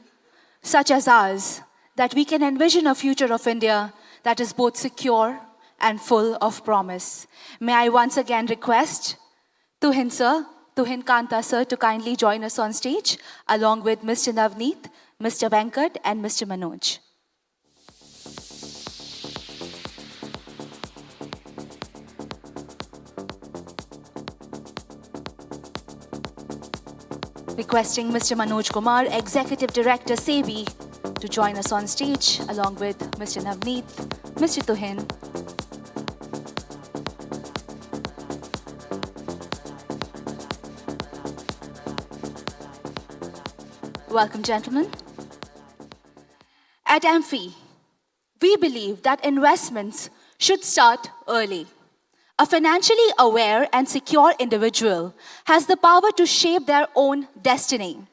such as ours, that we can envision a future of India that is both secure and full of promise. May I once again request Tuhin sir, Tuhin Kanta sir, to kindly join us on stage, along with Mr. Navneet, Mr. Venkat, and Mr. Manoj. Requesting Mr. Manoj Kumar, Executive Director, SEBI, to join us on stage, along with Mr. Navneet, Mr. Tuhin. Welcome, gentlemen. At Amfi, we believe that investments should start early. A financially aware and secure individual has the power to shape their own destiny.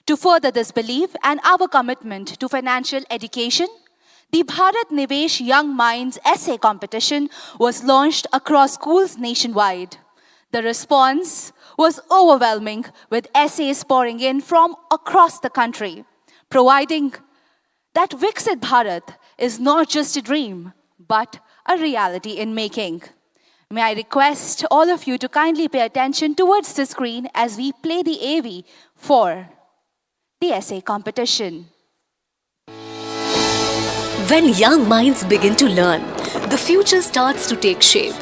To further this belief and our commitment to financial education, the Bharat Nvesh Young Minds Essay Competition was launched across schools nationwide. The response was overwhelming, with essays pouring in from across the country, providing that Viksit Bharat is not just a dream, but a reality in making. May I request all of you to kindly pay attention towards the screen as we play the AV for the essay competition. When young minds begin to learn, the future starts to take shape.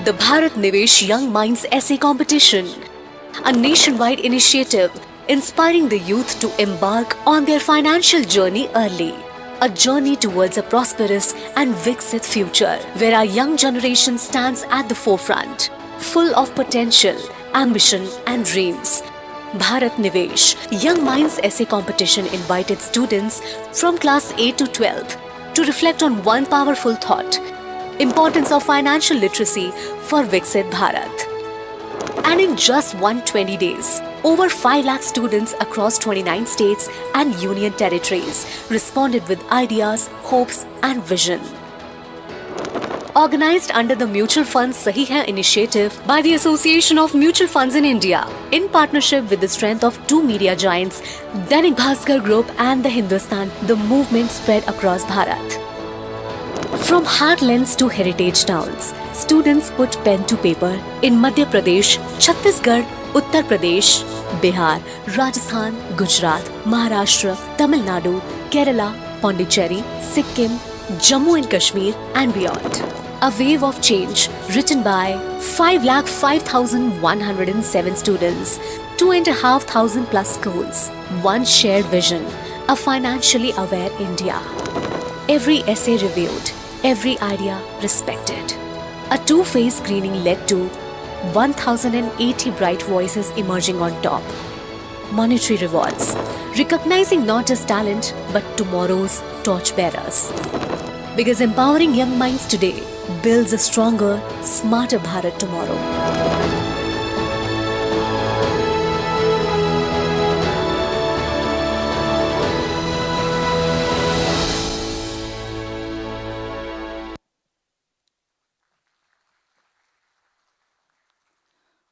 The Bharat Nvesh Young Minds Essay Competition, a nationwide initiative inspiring the youth to embark on their financial journey early. A journey towards a prosperous and Viksit future, where our young generation stands at the forefront, full of potential, ambition and dreams. Bharat Nvesh Young Minds Essay Competition invited students from class 8 to 12 to reflect on one powerful thought: importance of financial literacy for Viksit Bharat. And in just 120 days, over 5 lakh students across 29 states and union territories responded with ideas, hopes and vision. Organized under the Mutual Funds Sahi Hai initiative by the Association of Mutual Funds in India, in partnership with the strength of two media giants, Dainik Bhaskar Group and the Hindustan, the movement spread across Bharat. From heartlands to heritage towns, students put pen to paper in Madhya Pradesh, Chhattisgarh, Uttar Pradesh, Bihar, Rajasthan, Gujarat, Maharashtra, Tamil Nadu, Kerala, Pondicherry, Sikkim, Jammu and Kashmir and beyond. A wave of change written by 5,05,107 students, 2,500 plus schools, one shared vision, a financially aware India. Every essay reviewed, every idea respected. A two-phase screening led to 1,080 bright voices emerging on top. Monetary rewards, recognizing not just talent but tomorrow's torchbearers. Because empowering young minds today builds a stronger, smarter Bharat tomorrow.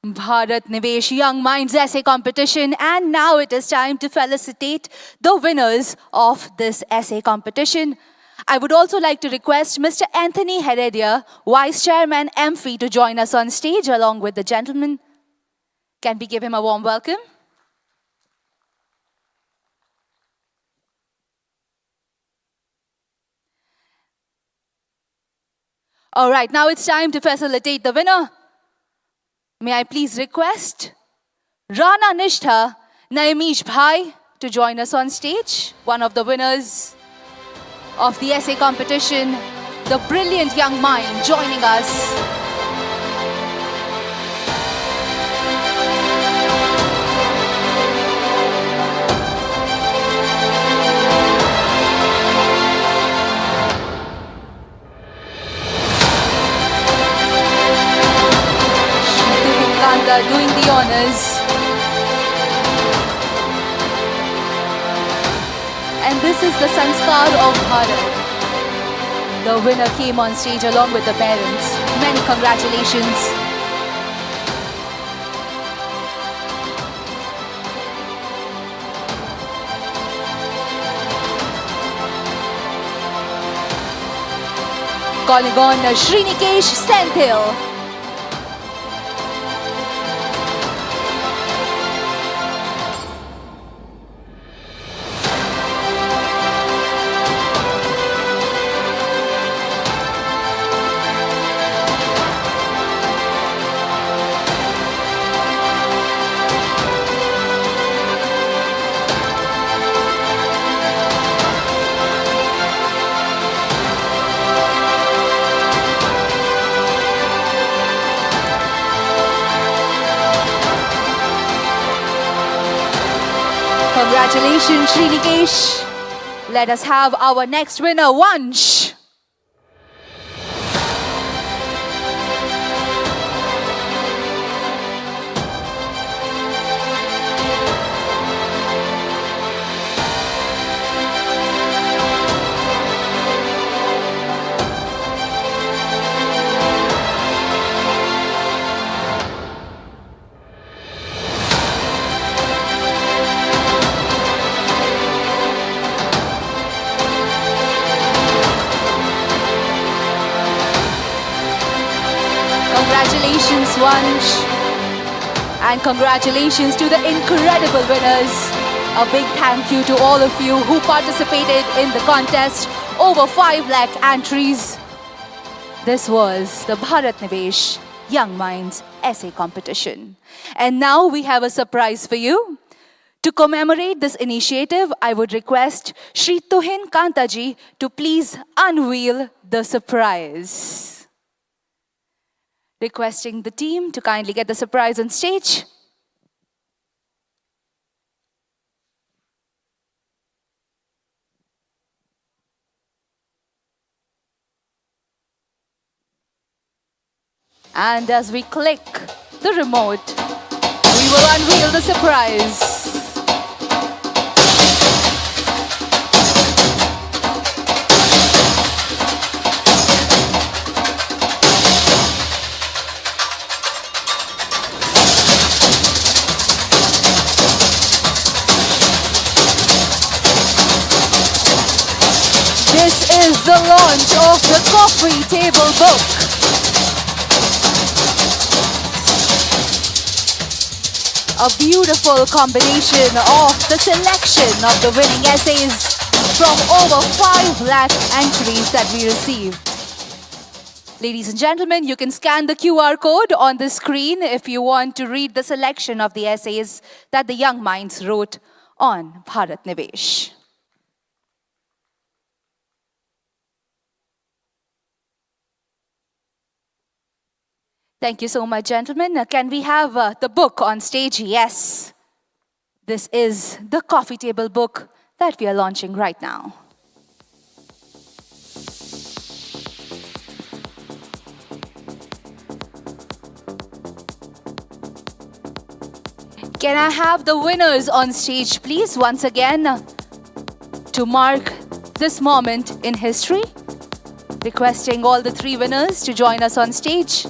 Bharat Nvesh Young Minds Essay Competition, and now it is time to felicitate the winners of this essay competition. I would also like to request Mr. Anthony Heredia, Vice Chairman Amfi, to join us on stage along with the gentlemen. Can we give him a warm welcome? All right, now it's time to facilitate the winner. May I please request Rana Nishtha Naimish Bhai to join us on stage, one of the winners of the essay competition, the brilliant young mind joining us. Doing the honors. And this is the Sanskar of Bharat. The winner came on stage along with the parents. Many congratulations. Calling on Srinikesh Senthil. Congratulations, Srinikesh. Let us have our next winner, Vansh. Congratulations, Vansh. And congratulations to the incredible winners. A big thank you to all of you who participated in the contest. Over 5 lakh entries. This was the Bharat Nvesh Young Minds Essay Competition. And now we have a surprise for you. To commemorate this initiative, I would request Shri Tuhin Kantaji to please unveil the surprise. Requesting the team to kindly get the surprise on stage. And as we click the remote, we will unveil the surprise. This is the launch of the coffee table book. A beautiful combination of the selection of the winning essays from over 5 lakh entries that we received. Ladies and gentlemen, you can scan the QR code on the screen if you want to read the selection of the essays that the young minds wrote on Bharat Nvesh. Thank you so much, gentlemen. Can we have the book on stage? Yes. This is the coffee table book that we are launching right now. Can I have the winners on stage, please, once again, to mark this moment in history? Requesting all the 3 winners to join us on stage.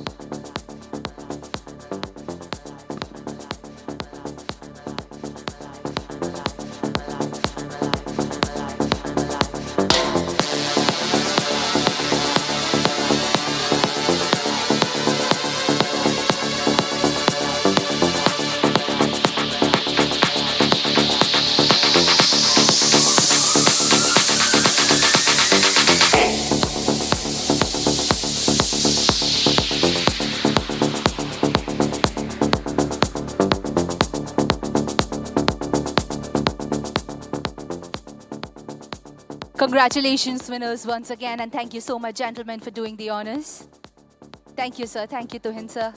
Congratulations, winners, once again, and thank you so much, gentlemen, for doing the honors. Thank you, sir. Thank you, Tuhin, sir.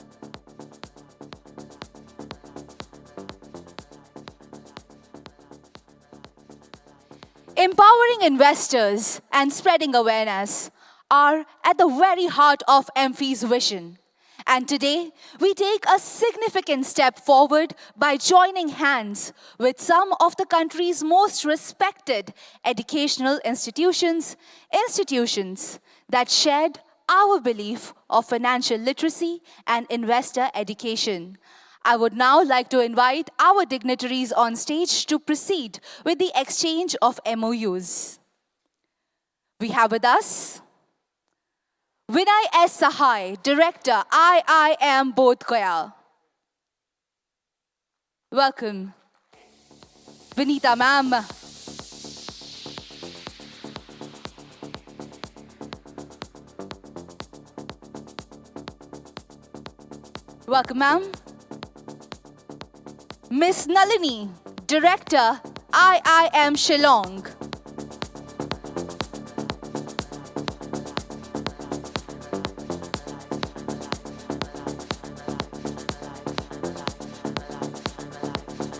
Empowering investors and spreading awareness are at the very heart of Amfi's vision. And today, we take a significant step forward by joining hands with some of the country's most respected educational institutions that shared our belief of financial literacy and investor education. I would now like to invite our dignitaries on stage to proceed with the exchange of MOUs. We have with us Vinay S. Sahai, Director, IIM Bodh Gaya. Welcome. Vinita ma'am. Welcome, ma'am. Miss Nalini, Director, IIM Shillong.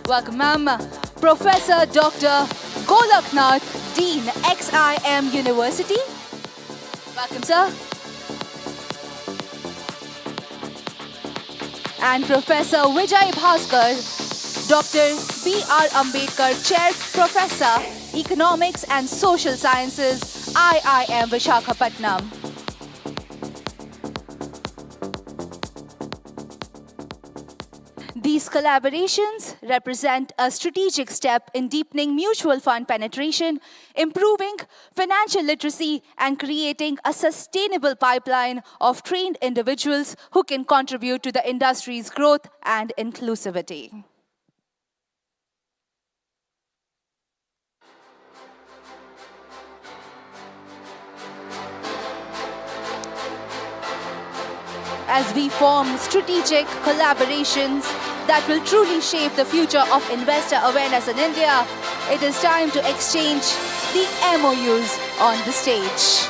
Welcome, ma'am. Professor Dr. Golaknath, Dean, XIM University. Welcome, sir. And Professor Vijay Bhaskar, Dr. B.R. Ambedkar, Chair Professor, Economics and Social Sciences, IIM Vishakhapatnam. These collaborations represent a strategic step in deepening mutual fund penetration, improving financial literacy, and creating a sustainable pipeline of trained individuals who can contribute to the industry's growth and inclusivity. As we form strategic collaborations that will truly shape the future of investor awareness in India, it is time to exchange the MOUs on the stage.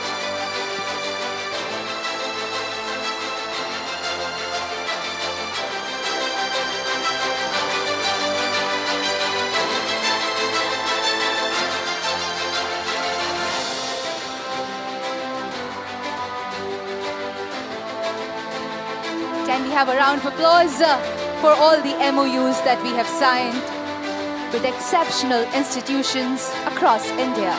Can we have a round of applause for all the MOUs that we have signed with exceptional institutions across India?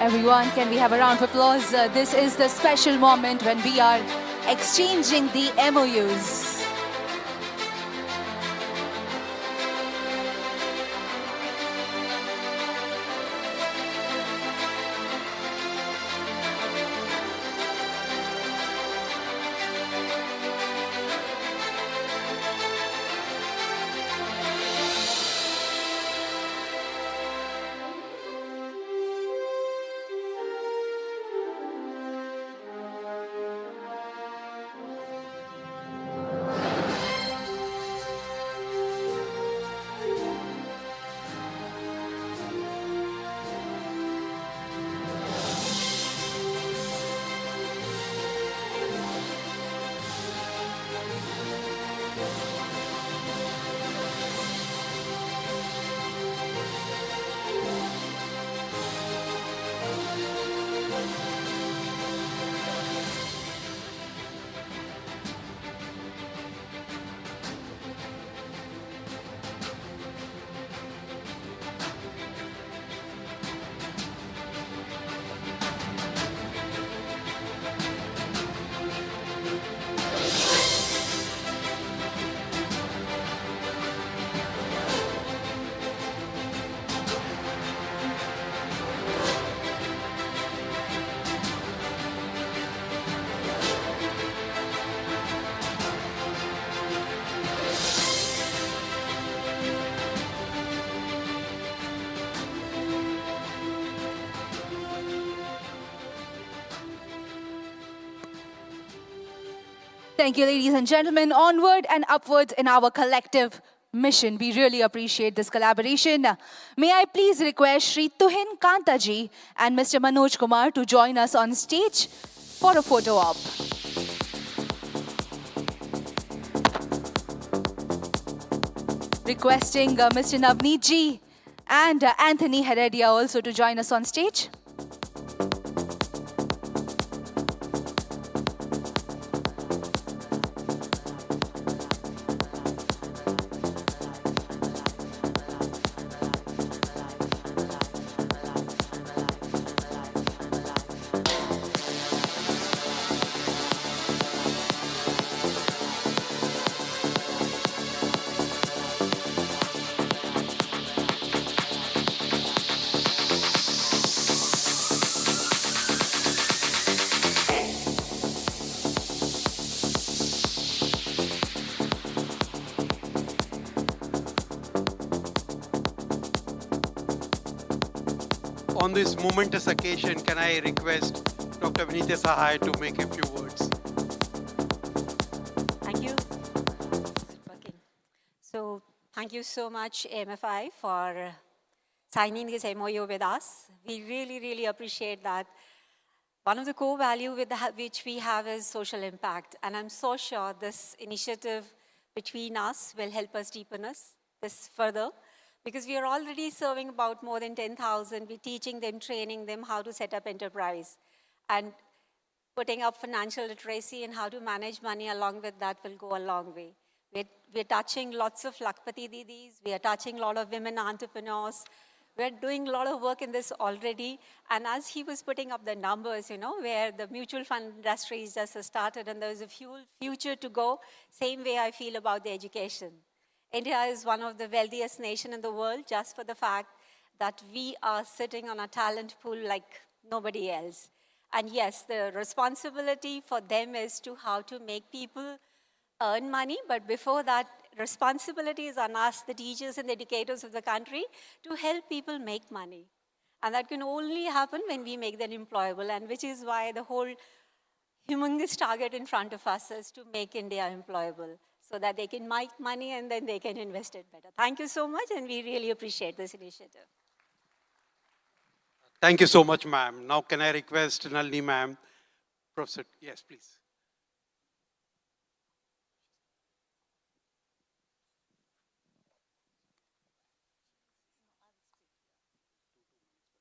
Everyone, can we have a round of applause? This is the special moment when we are exchanging the MOUs. Thank you, ladies and gentlemen. Onward and upwards in our collective mission. We really appreciate this collaboration. May I please request Shri Tuhin Kantaji and Mr. Manoj Kumar to join us on stage for a photo op. Requesting Mr. Navneet ji and Anthony Heredia also to join us on stage. On this momentous occasion, can I request Dr. Vinitya Sahai to make a few words? Thank you. Is it working? So, thank you so much, MFI, for signing this MOU with us. We really, really appreciate that. One of the core values which we have is social impact. And I'm so sure this initiative between us will help us deepen this further. Because we are already serving about more than 10,000. We're teaching them, training them how to set up enterprise. And putting up financial literacy and how to manage money along with that will go a long way. We're touching lots of Lakpati Didis. We are touching a lot of women entrepreneurs. We're doing a lot of work in this already. And as he was putting up the numbers, where the mutual fund industry is just started and there's a future to go, same way I feel about the education. India is one of the wealthiest nations in the world just for the fact that we are sitting on a talent pool like nobody else. And yes, the responsibility for them is to how to make people earn money, but before that, responsibility is on us, the teachers and the educators of the country, to help people make money. And that can only happen when we make them employable, and which is why the whole humongous target in front of us is to make India employable, so that they can make money and then they can invest it better. Thank you so much, and we really appreciate this initiative. Thank you so much, ma'am. Now, can I request Nalini, ma'am? Professor, yes, please.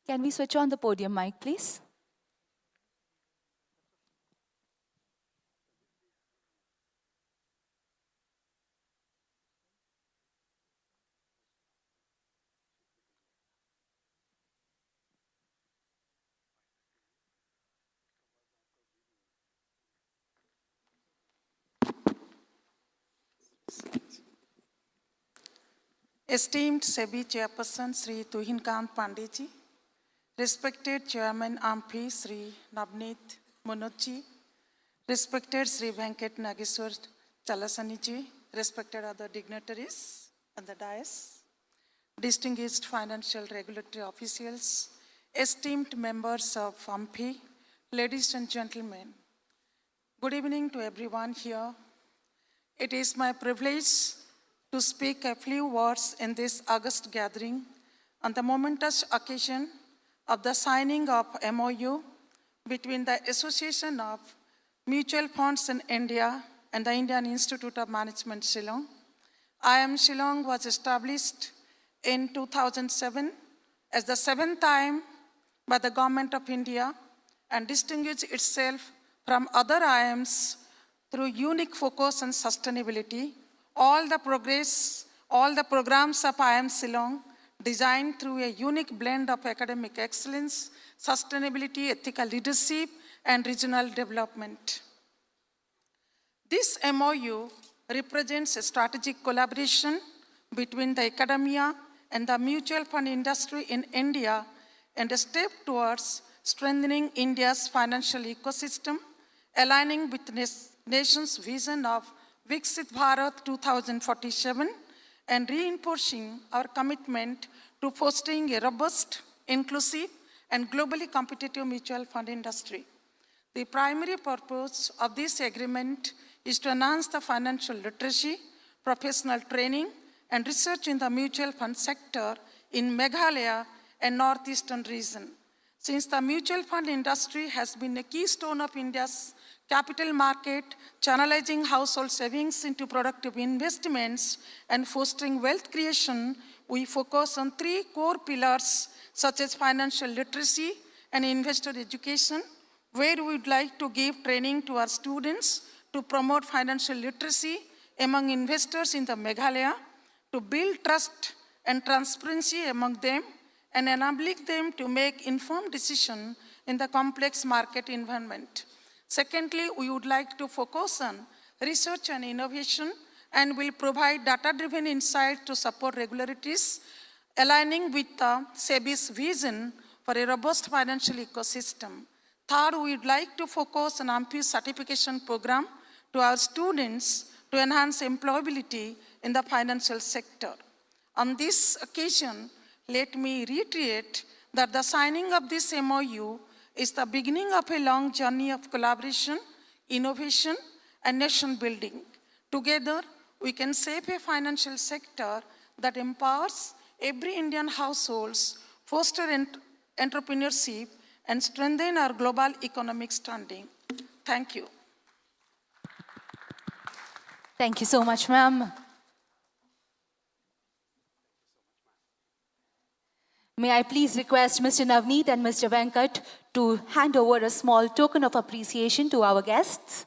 Can we switch on the podium mic, please? Esteemed SEBI Chairperson Sri Tuhinkant Pandeyji, respected Chairman Amfi Sri Navneet Manojji, respected Sri Venkat Nageswar Chalasaniji, respected other dignitaries on the dais, distinguished financial regulatory officials, esteemed members of Amfi, ladies and gentlemen, good evening to everyone here. It is my privilege to speak a few words in this August gathering on the momentous occasion of the signing of MOU between the Association of Mutual Funds in India and the Indian Institute of Management, Shillong. IIM Shillong was established in 2007 as the seventh time by the Government of India and distinguished itself from other IIMs through unique focus on sustainability. All the programs of IIM Shillong designed through a unique blend of academic excellence, sustainability, ethical leadership, and regional development. This MOU represents a strategic collaboration between the academia and the mutual fund industry in India and a step towards strengthening India's financial ecosystem, aligning with the nation's vision of Viksit Bharat 2047 and reinforcing our commitment to fostering a robust, inclusive, and globally competitive mutual fund industry. The primary purpose of this agreement is to enhance the financial literacy, professional training, and research in the mutual fund sector in Meghalaya and northeastern region. Since the mutual fund industry has been a keystone of India's capital market, channelizing household savings into productive investments and fostering wealth creation, we focus on three core pillars such as financial literacy and investor education, where we would like to give training to our students to promote financial literacy among investors in the Meghalaya, to build trust and transparency among them, and enabling them to make informed decisions in the complex market environment. Secondly, we would like to focus on research and innovation and will provide data-driven insight to support regularities, aligning with SEBI's vision for a robust financial ecosystem. Third, we would like to focus on Amfi certification program to our students to enhance employability in the financial sector. On this occasion, let me reiterate that the signing of this MOU is the beginning of a long journey of collaboration, innovation, and nation building. Together, we can shape a financial sector that empowers every Indian households, foster entrepreneurship, and strengthen our global economic standing. Thank you. Thank you so much, ma'am. May I please request Mr. Navneet and Mr. Venkat to hand over a small token of appreciation to our guests.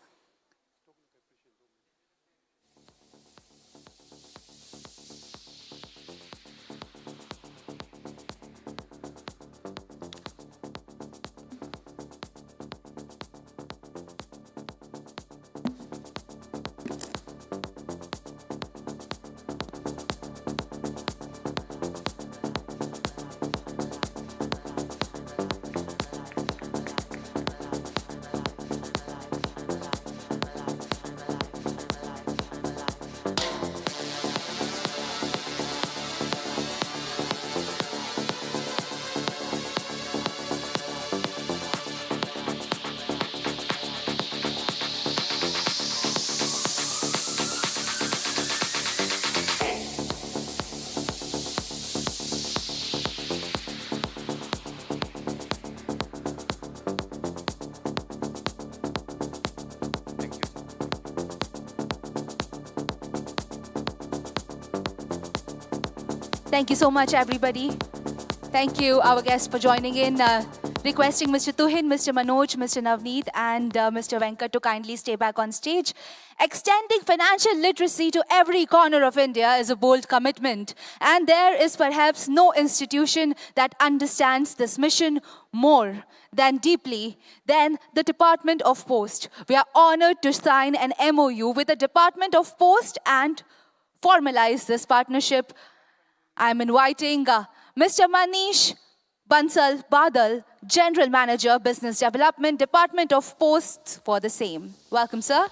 Thank you so much, everybody. Thank you, our guests, for joining in. Requesting Mr. Tuhin, Mr. Manoj, Mr. Navneet, and Mr. Venkat to kindly stay back on stage. Extending financial literacy to every corner of India is a bold commitment. And there is perhaps no institution that understands this mission more than deeply than the Department of Post. We are honored to sign an MOU with the Department of Post and formalize this partnership. I'm inviting Mr. Manish Bansal Badal, General Manager, Business Development, Department of Posts, for the same. Welcome, sir.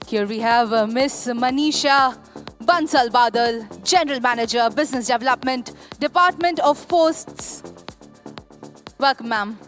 Here we have Miss Manisha Bansal Badal, General Manager, Business Development, Department of Posts. Welcome, ma'am.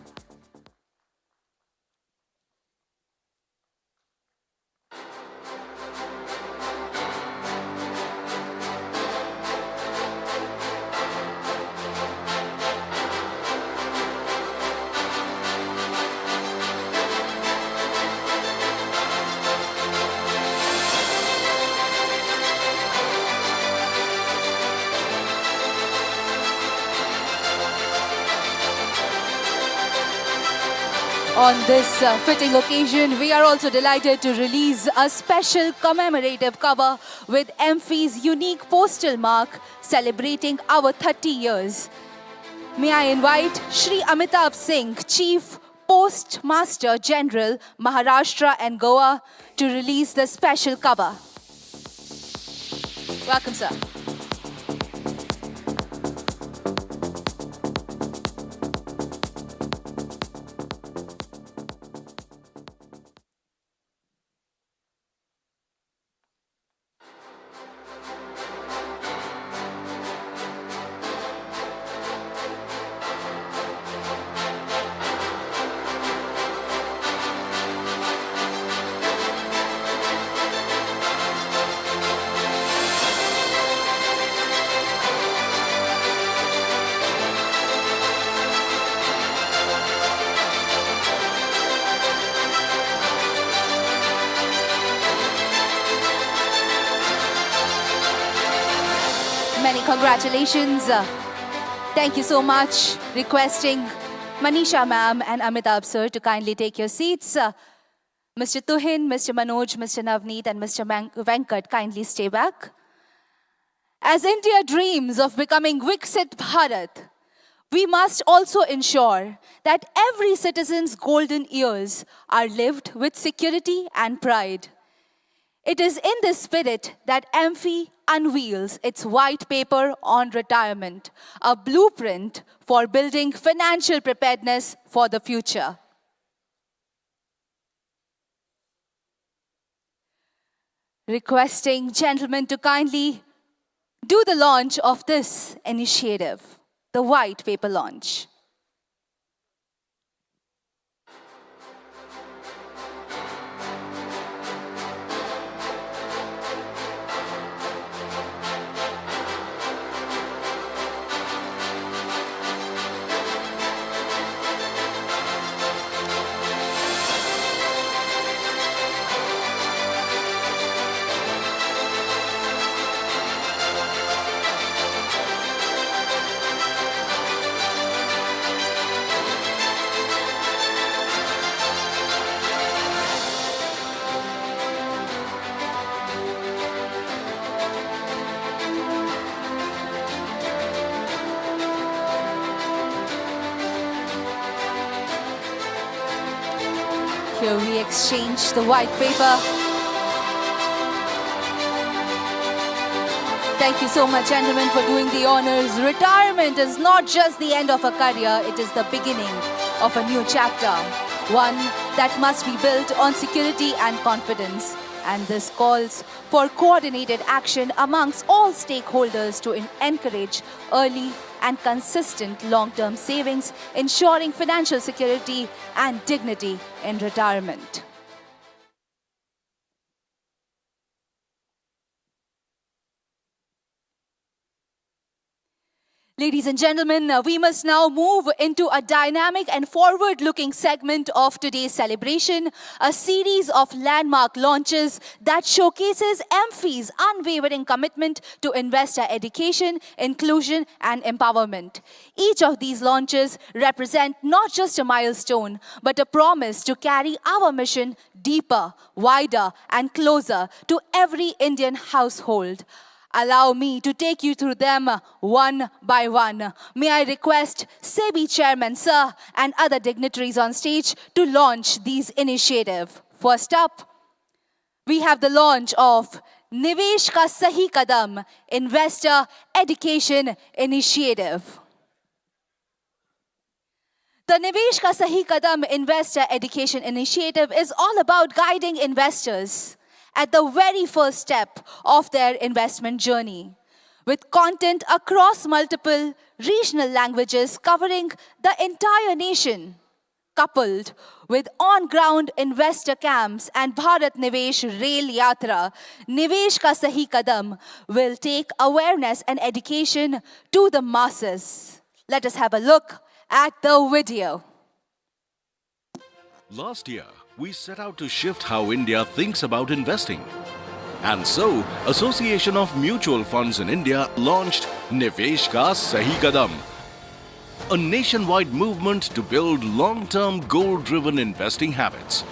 On this fitting occasion, we are also delighted to release a special commemorative cover with Amfi's unique postal mark celebrating our 30 years. May I invite Shri Amitabh Singh, Chief Postmaster General, Maharashtra and Goa, to release the special cover. Welcome, sir. many congratulations. Thank you so much. Requesting Manisha ma'am and Amitabh sir to kindly take your seats. Mr. Tuhin, Mr. Manoj, Mr. Navneet and Mr. Venkat kindly stay back. As India dreams of becoming Viksit Bharat, we must also ensure that every citizen's golden years are lived with security and pride. It is in this spirit that Amfi unveils its white paper on retirement, a blueprint for building financial preparedness for the future. Requesting gentlemen to kindly do the launch of this initiative, the white paper launch. Here we exchange the white paper. Thank you so much, gentlemen, for doing the honors. Retirement is not just the end of a career, it is the beginning of a new chapter. One that must be built on security and confidence. And this calls for coordinated action amongst all stakeholders to encourage early and consistent long-term savings, ensuring financial security and dignity in retirement. Ladies and gentlemen, we must now move into a dynamic and forward-looking segment of today's celebration, a series of landmark launches that showcases Amfi's unwavering commitment to investor education, inclusion, and empowerment. Each of these launches represent not just a milestone, but a promise to carry our mission deeper, wider, and closer to every Indian household. Allow me to take you through them one by one. May I request SEBI Chairman Sir and other dignitaries on stage to launch these initiatives. First up, we have the launch of Nivesh Ka Sahi Kadam Investor Education Initiative. The Nivesh Ka Sahi Kadam Investor Education Initiative is all about guiding investors at the very first step of their investment journey, with content across multiple regional languages covering the entire nation, coupled with on-ground investor camps and Bharat Nvesh Rail Yatra. Nivesh Ka Sahi Kadam will take awareness and education to the masses. Let us have a look at the video. Last year, we set out to shift how India thinks about investing. And so, Association of Mutual Funds in India launched Nivesh Ka Sahi Kadam, a nationwide movement to build long-term goal-driven investing habits.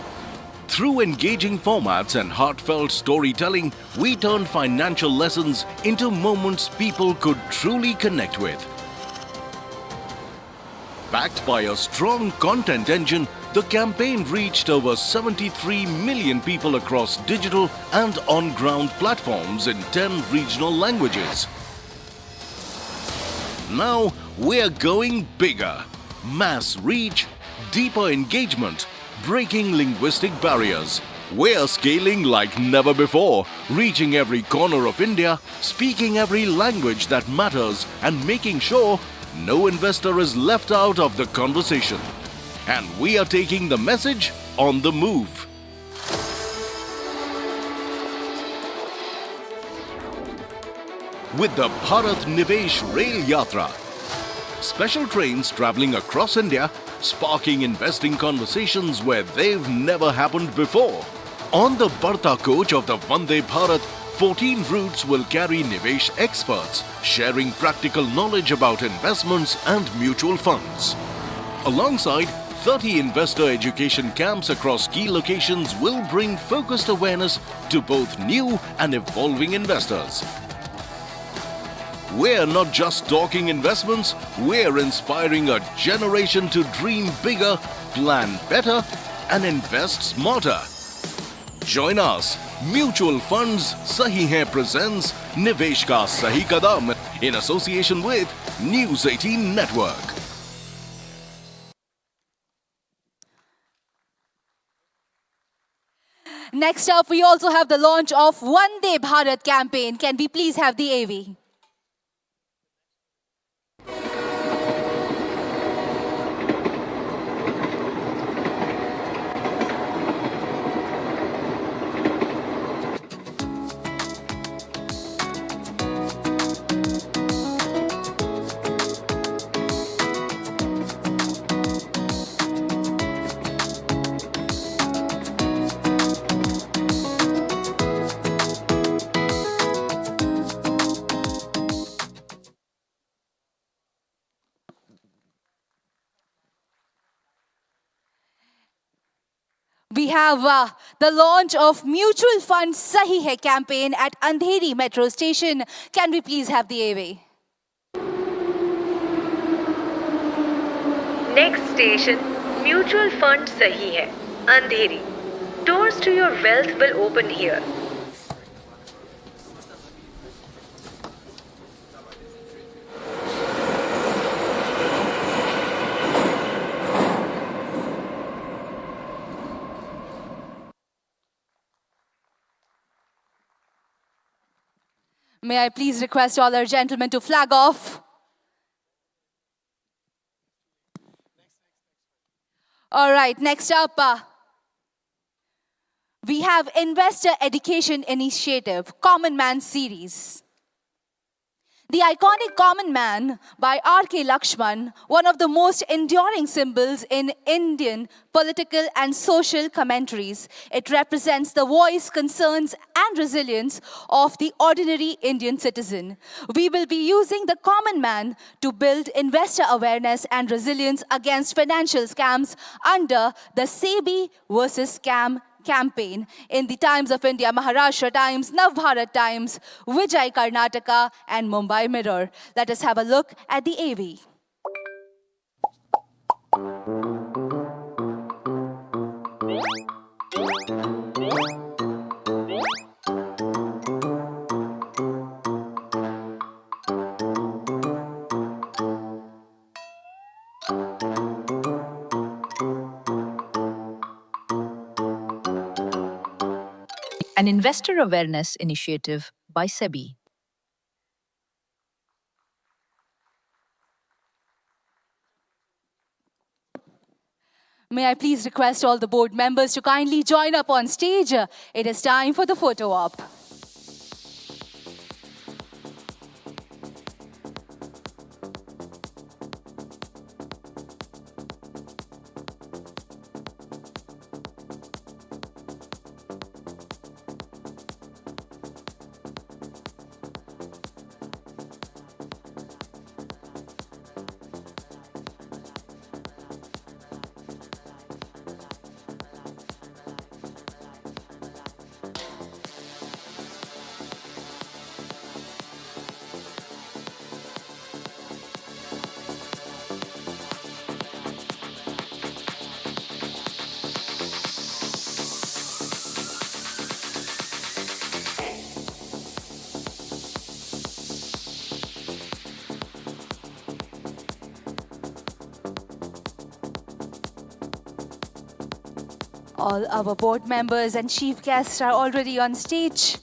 Through engaging formats and heartfelt storytelling, we turned financial lessons into moments people could truly connect with. Backed by a strong content engine, the campaign reached over 73 million people across digital and on-ground platforms in 10 regional languages. Now, we're going bigger. Mass reach, deeper engagement, breaking linguistic barriers. We're scaling like never before, reaching every corner of India, speaking every language that matters, and making sure no investor is left out of the conversation. And we are taking the message on the move. With the Bharat Nvesh Rail Yatra, special trains traveling across India, sparking investing conversations where they've never happened before. On the Barta coach of the Vande Bharat, 14 routes will carry Nivesh experts, sharing practical knowledge about investments and mutual funds. Alongside, 30 investor education camps across key locations will bring focused awareness to both new and evolving investors. We're not just talking investments, we're inspiring a generation to dream bigger, plan better, and invest smarter. Join us. Mutual Funds Sahi Hai presents Nivesh Ka Sahi Kadam in association with News 18 Network. Next up, we also have the launch of Vande Bharat campaign. Can we please have the AV? We have the launch of Mutual Fund Sahi Hai campaign at Andheri Metro Station. Can we please have the AV? Next station, Mutual Fund Sahi Hai, Andheri. Doors to your wealth will open here. May I please request all our gentlemen to flag off? All right, next up, we have Investor Education Initiative, Common Man Series. The iconic Common Man by R.K. Lakshman, one of the most enduring symbols in Indian political and social commentaries. It represents the voice, concerns, and resilience of the ordinary Indian citizen. We will be using the Common Man to build investor awareness and resilience against financial scams under the SEBI versus Scam campaign in the Times of India, Maharashtra Times, Navbharat Times, Vijay Karnataka, and Mumbai Mirror. Let us have a look at the AV. An investor awareness initiative by SEBI. May I please request all the board members to kindly join up on stage. It is time for the photo op. All our board members and chief guests are already on stage.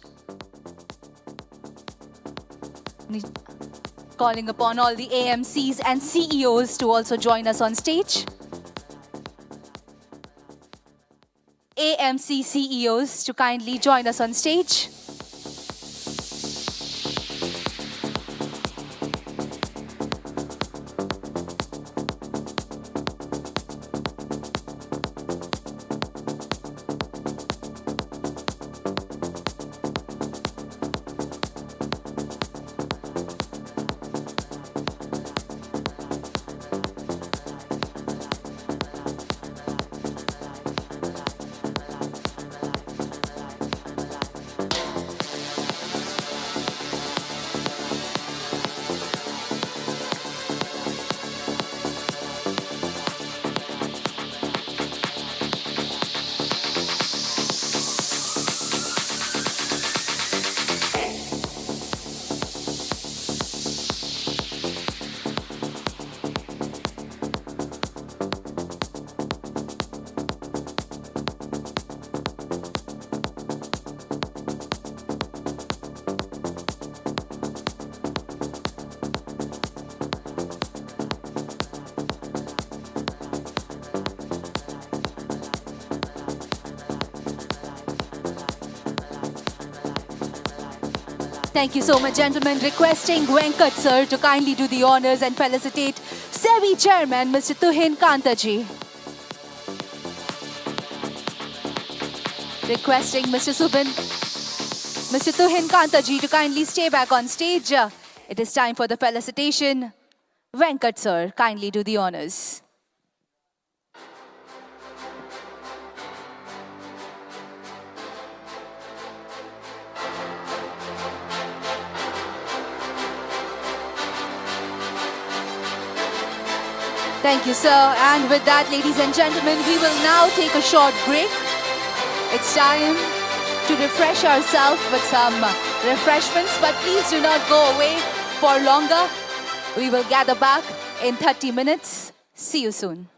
Calling upon all the AMCs and CEOs to also join us on stage. AMC CEOs to kindly join us on stage. Thank you so much, gentlemen. Requesting Venkat sir to kindly do the honors and felicitate SEBI Chairman, Mr. Tuhin Kantaji. Requesting Mr. Tuhin Kantaji to kindly stay back on stage. It is time for the felicitation. Venkat sir, kindly do the honors. Thank you, sir. And with that, ladies and gentlemen, we will now take a short break. It's time to refresh ourselves with some refreshments, but please do not go away for longer. We will gather back in 30 minutes. See you soon.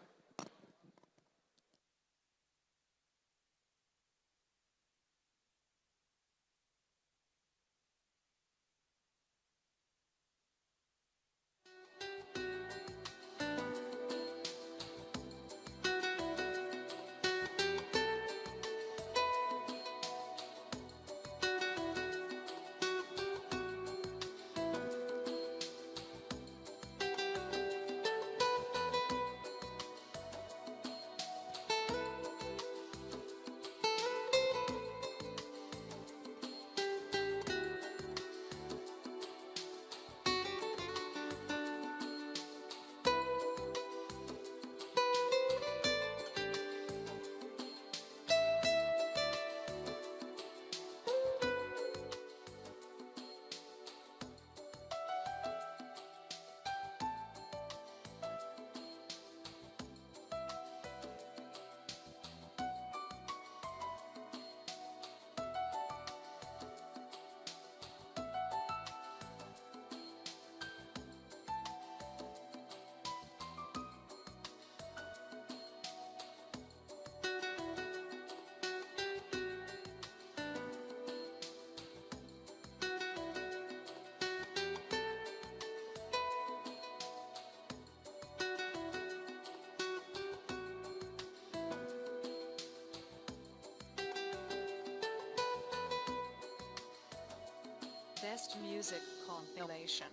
Best Music Compilation.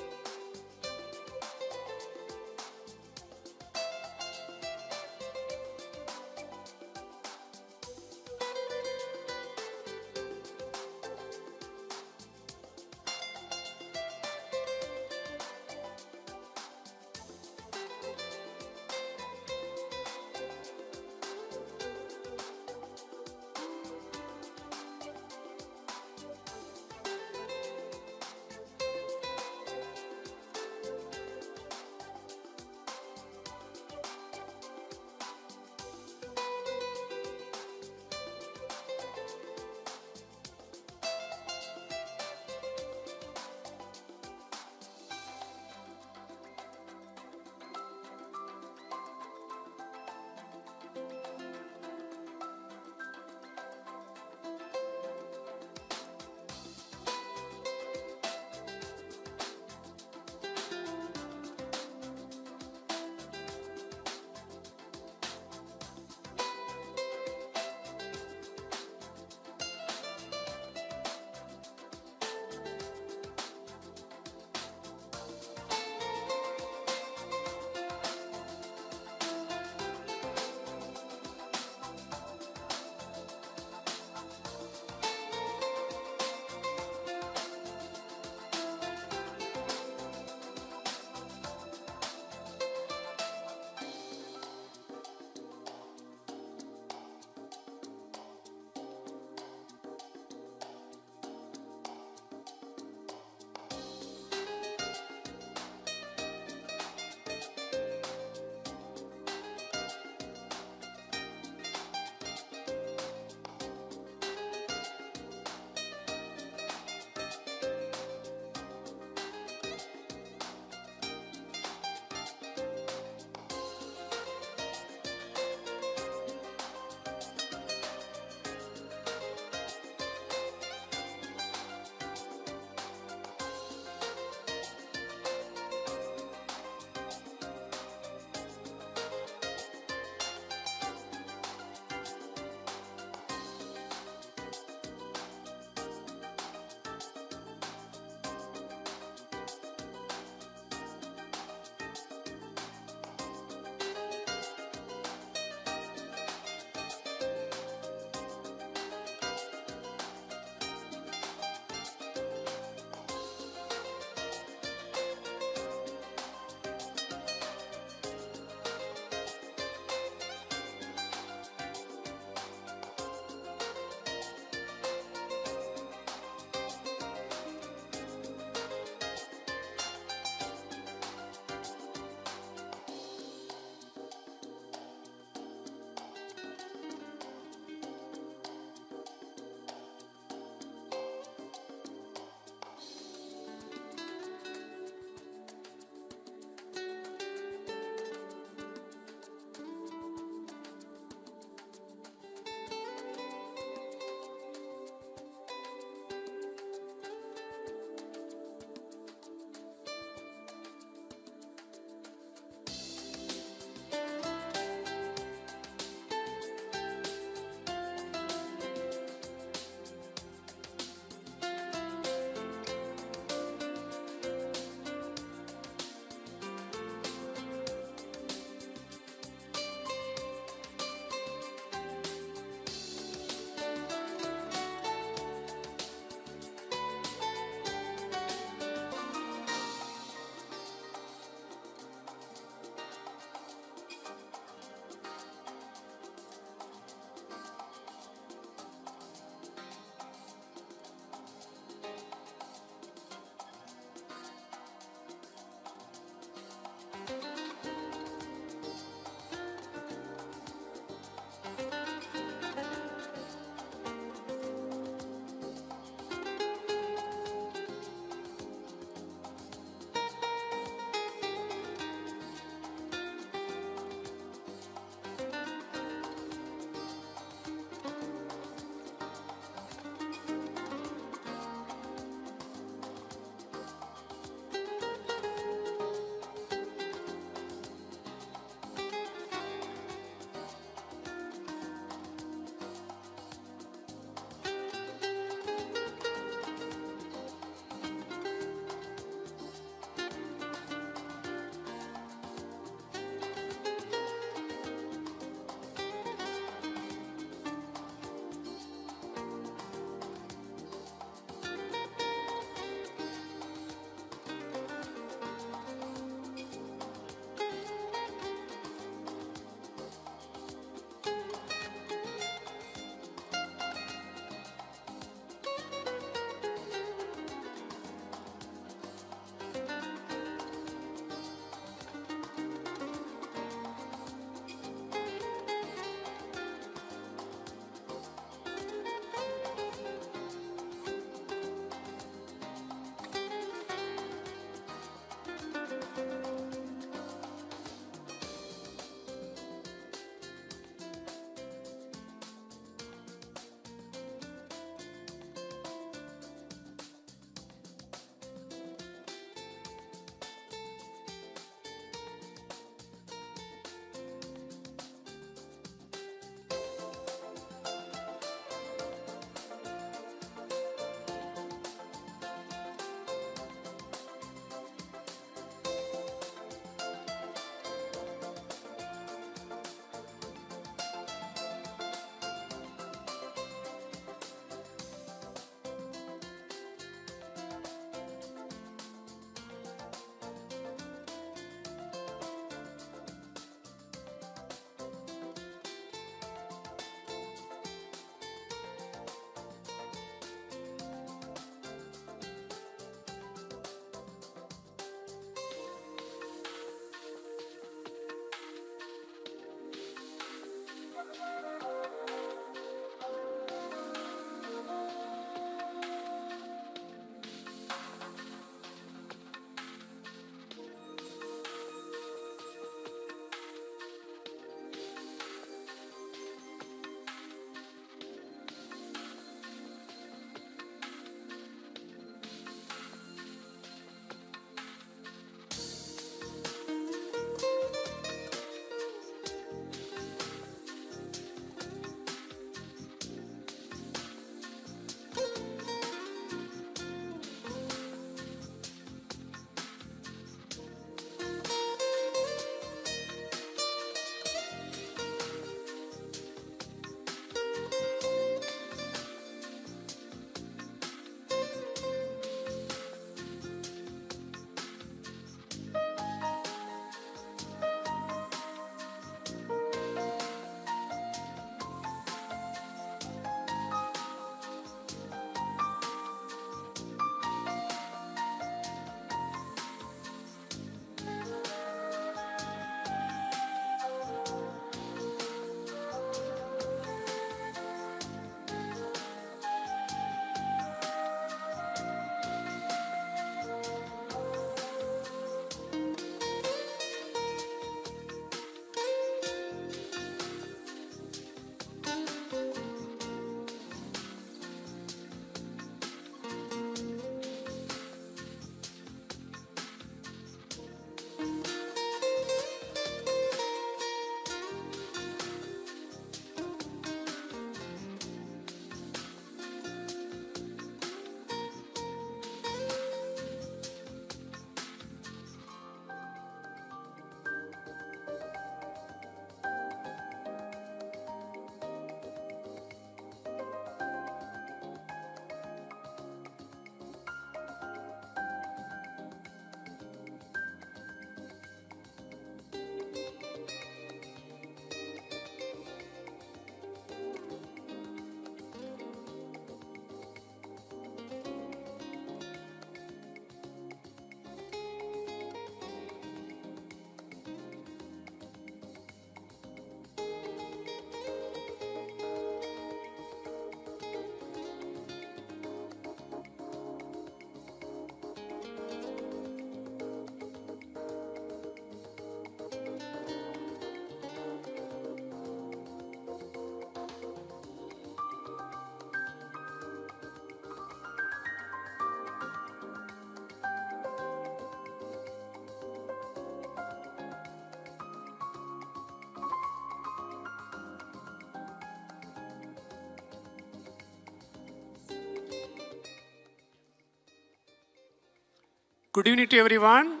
Good evening to everyone.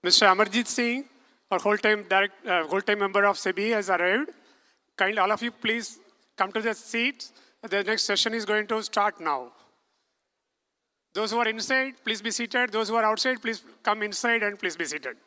Mr. Amarjit Singh, our whole-time member of SEBI has arrived. Kindly, all of you, please come to the seats. The next session is going to start now. Those who are inside, please be seated. Those who are outside, please come inside and please be seated.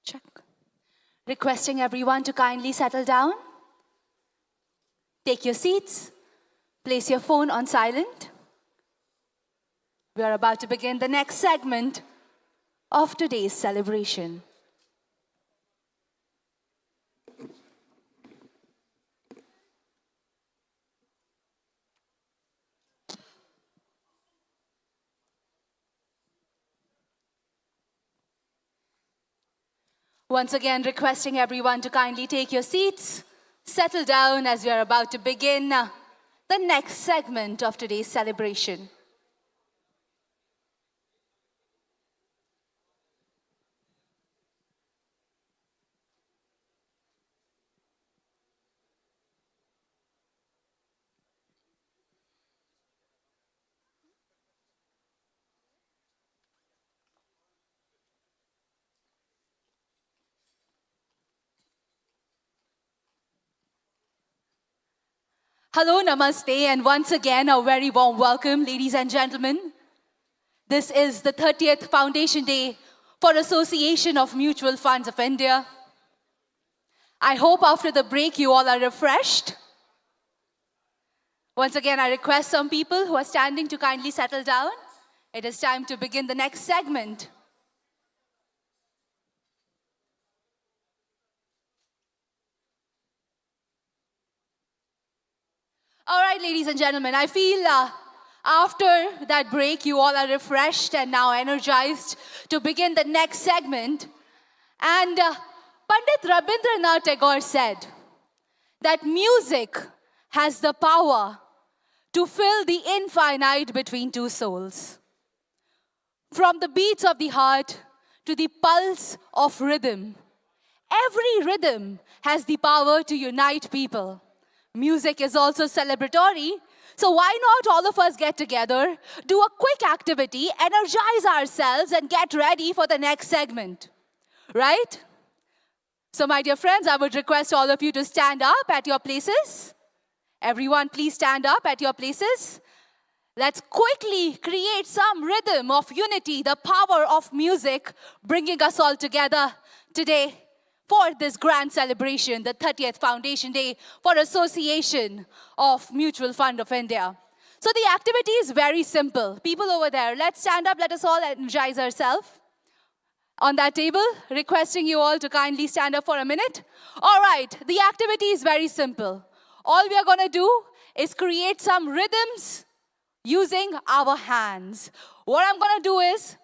Check. Requesting everyone to kindly settle down. Take your seats. Place your phone on silent. We are about to begin the next segment of today's celebration. Once again, requesting everyone to kindly take your seats, settle down as we are about to begin the next segment of today's celebration. Hello, namaste, and once again, a very warm welcome, ladies and gentlemen. This is the 30th Foundation Day for Association of Mutual Funds of India. I hope after the break you all are refreshed. Once again, I request some people who are standing to kindly settle down. It is time to begin the next segment. All right, ladies and gentlemen, I feel after that break, you all are refreshed and now energized to begin the next segment. And Pandit Rabindranath Tagore said that music has the power to fill the infinite between two souls. From the beats of the heart to the pulse of rhythm, every rhythm has the power to unite people. Music is also celebratory, so why not all of us get together, do a quick activity, energize ourselves, and get ready for the next segment, right? So my dear friends, I would request all of you to stand up at your places. Everyone, please stand up at your places. Let's quickly create some rhythm of unity, the power of music, bringing us all together today for this grand celebration, the 30th Foundation Day for Association of Mutual Fund of India. So the activity is very simple. People over there, let's stand up, let us all energize ourselves. On that table, requesting you all to kindly stand up for a minute. All right, the activity is very simple. All we are going to do is create some rhythms using our hands. What I'm going to do is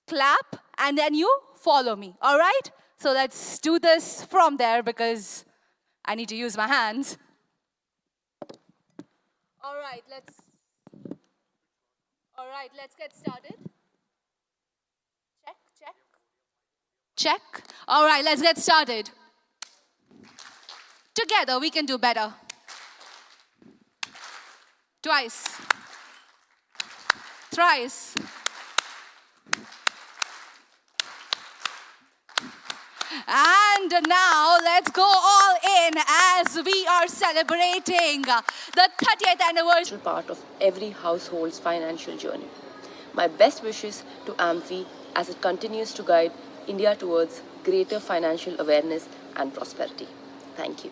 clap and then you follow me, all right? So let's do this from there because I need to use my hands. All right, let's get started. Check. All right, let's get started. Together, we can do better. Twice. Thrice. And now, let's go all in as we are celebrating the 30th anniversary. Part of every household's financial journey. My best wishes to Amfi as it continues to guide India towards greater financial awareness and prosperity. Thank you.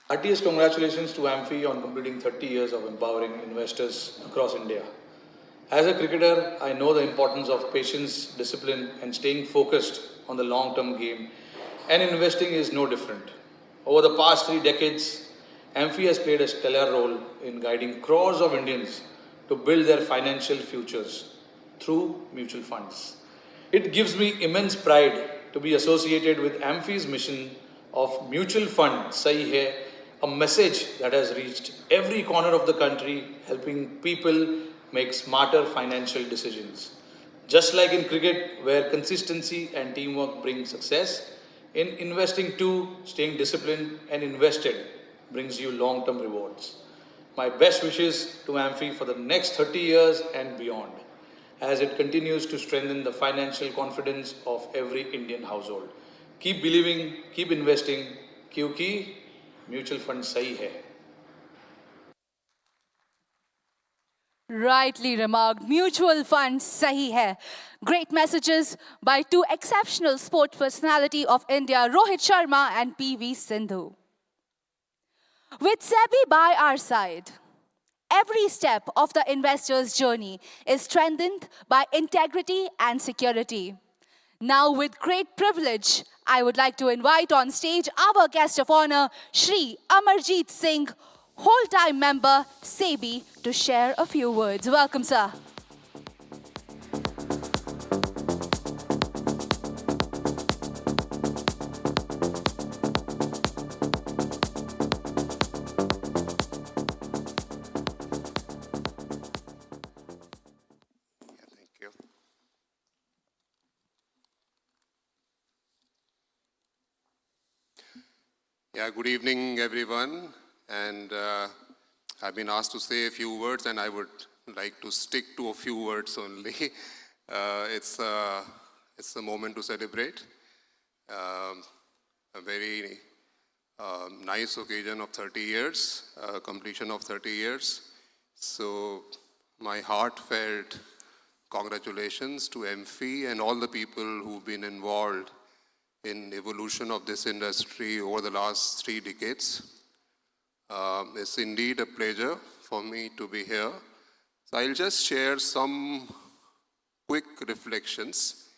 Heartiest congratulations to Amfi on completing 30 years of empowering investors across India. As a cricketer, I know the importance of patience, discipline, and staying focused on the long-term game, and investing is no different. Over the past 3 decades, Amfi has played a stellar role in guiding crores of Indians to build their financial futures through mutual funds. It gives me immense pride to be associated with Amfi's mission of mutual fund Sahi Hai, a message that has reached every corner of the country, helping people make smarter financial decisions. Just like in cricket, where consistency and teamwork bring success, in investing too, staying disciplined and invested brings you long-term rewards. My best wishes to Amfi for the next 30 years and beyond, as it continues to strengthen the financial confidence of every Indian household. Keep believing, keep investing, kyunki mutual fund sahi hai. Rightly remarked, mutual fund sahi hai. Great messages by 2 exceptional sport personality of India, Rohit Sharma and PV Sindhu. With SEBI by our side, every step of the investor's journey is strengthened by integrity and security. Now, with great privilege, I would like to invite on stage our guest of honor, Shri Amarjeet Singh, whole-time member, SEBI, to share a few words. Welcome, sir. Good evening, everyone. And I've been asked to say a few words, and I would like to stick to a few words only. It's a moment to celebrate. A very nice occasion of 30 years, completion of 30 years. So my heartfelt congratulations to Amfi and all the people who've been involved in evolution of this industry over the last 3 decades. It's indeed a pleasure for me to be here. So I'll just share some quick reflections,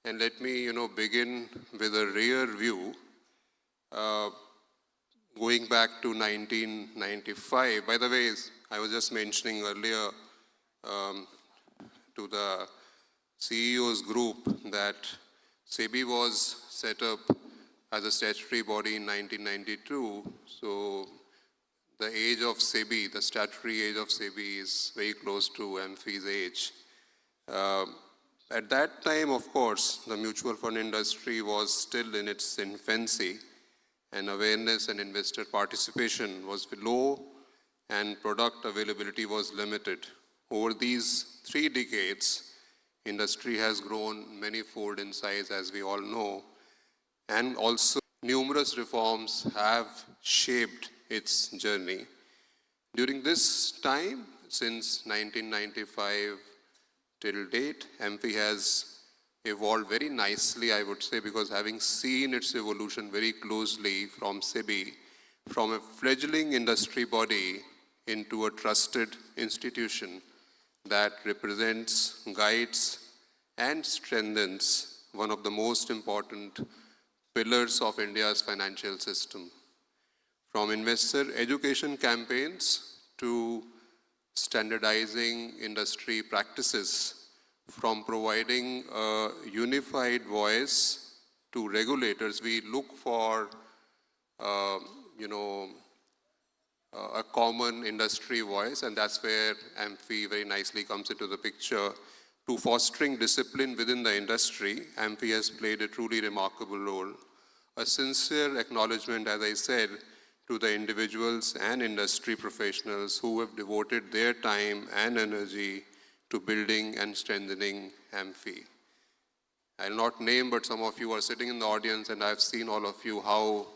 and let me, begin with a rear view. Going back to 1995, by the way, I was just mentioning earlier to the CEO's group that SEBI was set up as a statutory body in 1992. So the age of SEBI, the statutory age of SEBI, is very close to Amfi's age. At that time, of course, the mutual fund industry was still in its infancy, and awareness and investor participation was low, and product availability was limited. Over these 3 decades, industry has grown many-fold in size, as we all know, and also numerous reforms have shaped its journey. During this time, since 1995 till date, Amfi has evolved very nicely, I would say, because having seen its evolution very closely from SEBI, from a fledgling industry body into a trusted institution that represents, guides, and strengthens one of the most important pillars of India's financial system. From investor education campaigns to standardizing industry practices, from providing a unified voice to regulators, we look for, a common industry voice, and that's where Amfi very nicely comes into the picture. To fostering discipline within the industry, Amfi has played a truly remarkable role. A sincere acknowledgement, as I said, to the individuals and industry professionals who have devoted their time and energy to building and strengthening Amfi. I'll not name, but some of you are sitting in the audience, and I've seen all of you how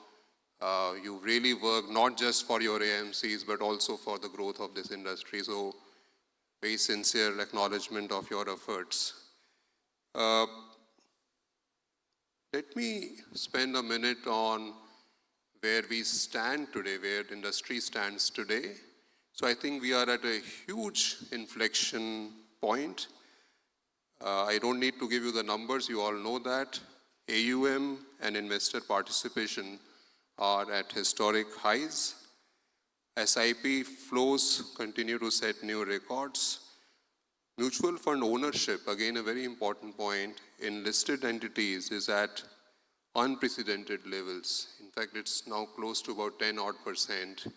you really work not just for your AMCs, but also for the growth of this industry. So, very sincere acknowledgement of your efforts. Let me spend a minute on where we stand today, where the industry stands today. So I think we are at a huge inflection point. I don't need to give you the numbers, you all know that. AUM and investor participation are at historic highs. SIP flows continue to set new records. Mutual fund ownership, again a very important point, in listed entities is at unprecedented levels. In fact, it's now close to about 10%.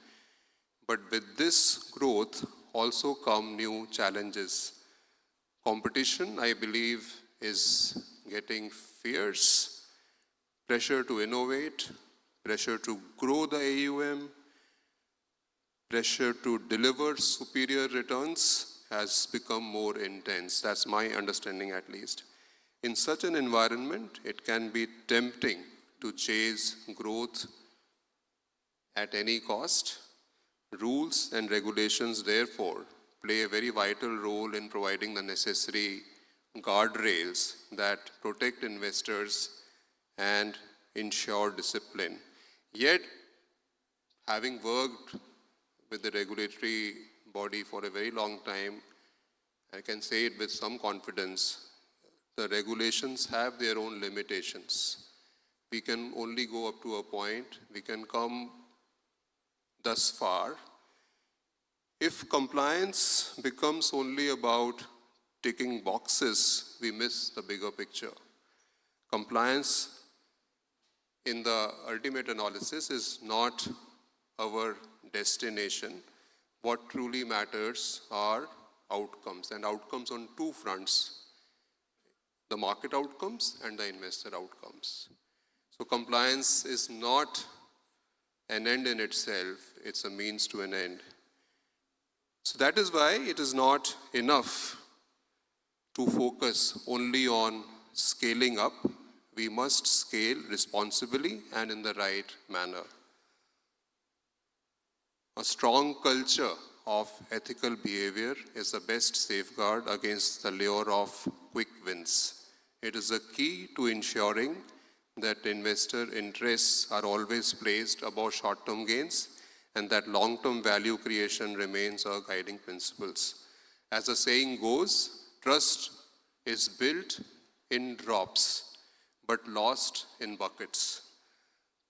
But with this growth also come new challenges. Competition, I believe, is getting fierce. Pressure to innovate, pressure to grow the AUM, pressure to deliver superior returns has become more intense. That's my understanding at least. In such an environment, it can be tempting to chase growth at any cost. Rules and regulations, therefore, play a very vital role in providing the necessary guardrails that protect investors and ensure discipline. Yet, having worked with the regulatory body for a very long time, I can say it with some confidence, the regulations have their own limitations. We can only go up to a point, we can come thus far. If compliance becomes only about ticking boxes, we miss the bigger picture. Compliance in the ultimate analysis is not our destination. What truly matters are outcomes, and outcomes on two fronts: the market outcomes and the investor outcomes. So compliance is not an end in itself, it's a means to an end. So that is why it is not enough to focus only on scaling up. We must scale responsibly and in the right manner. A strong culture of ethical behavior is the best safeguard against the lure of quick wins. It is a key to ensuring that investor interests are always placed above short-term gains and that long-term value creation remains our guiding principles. As the saying goes, trust is built in drops, but lost in buckets.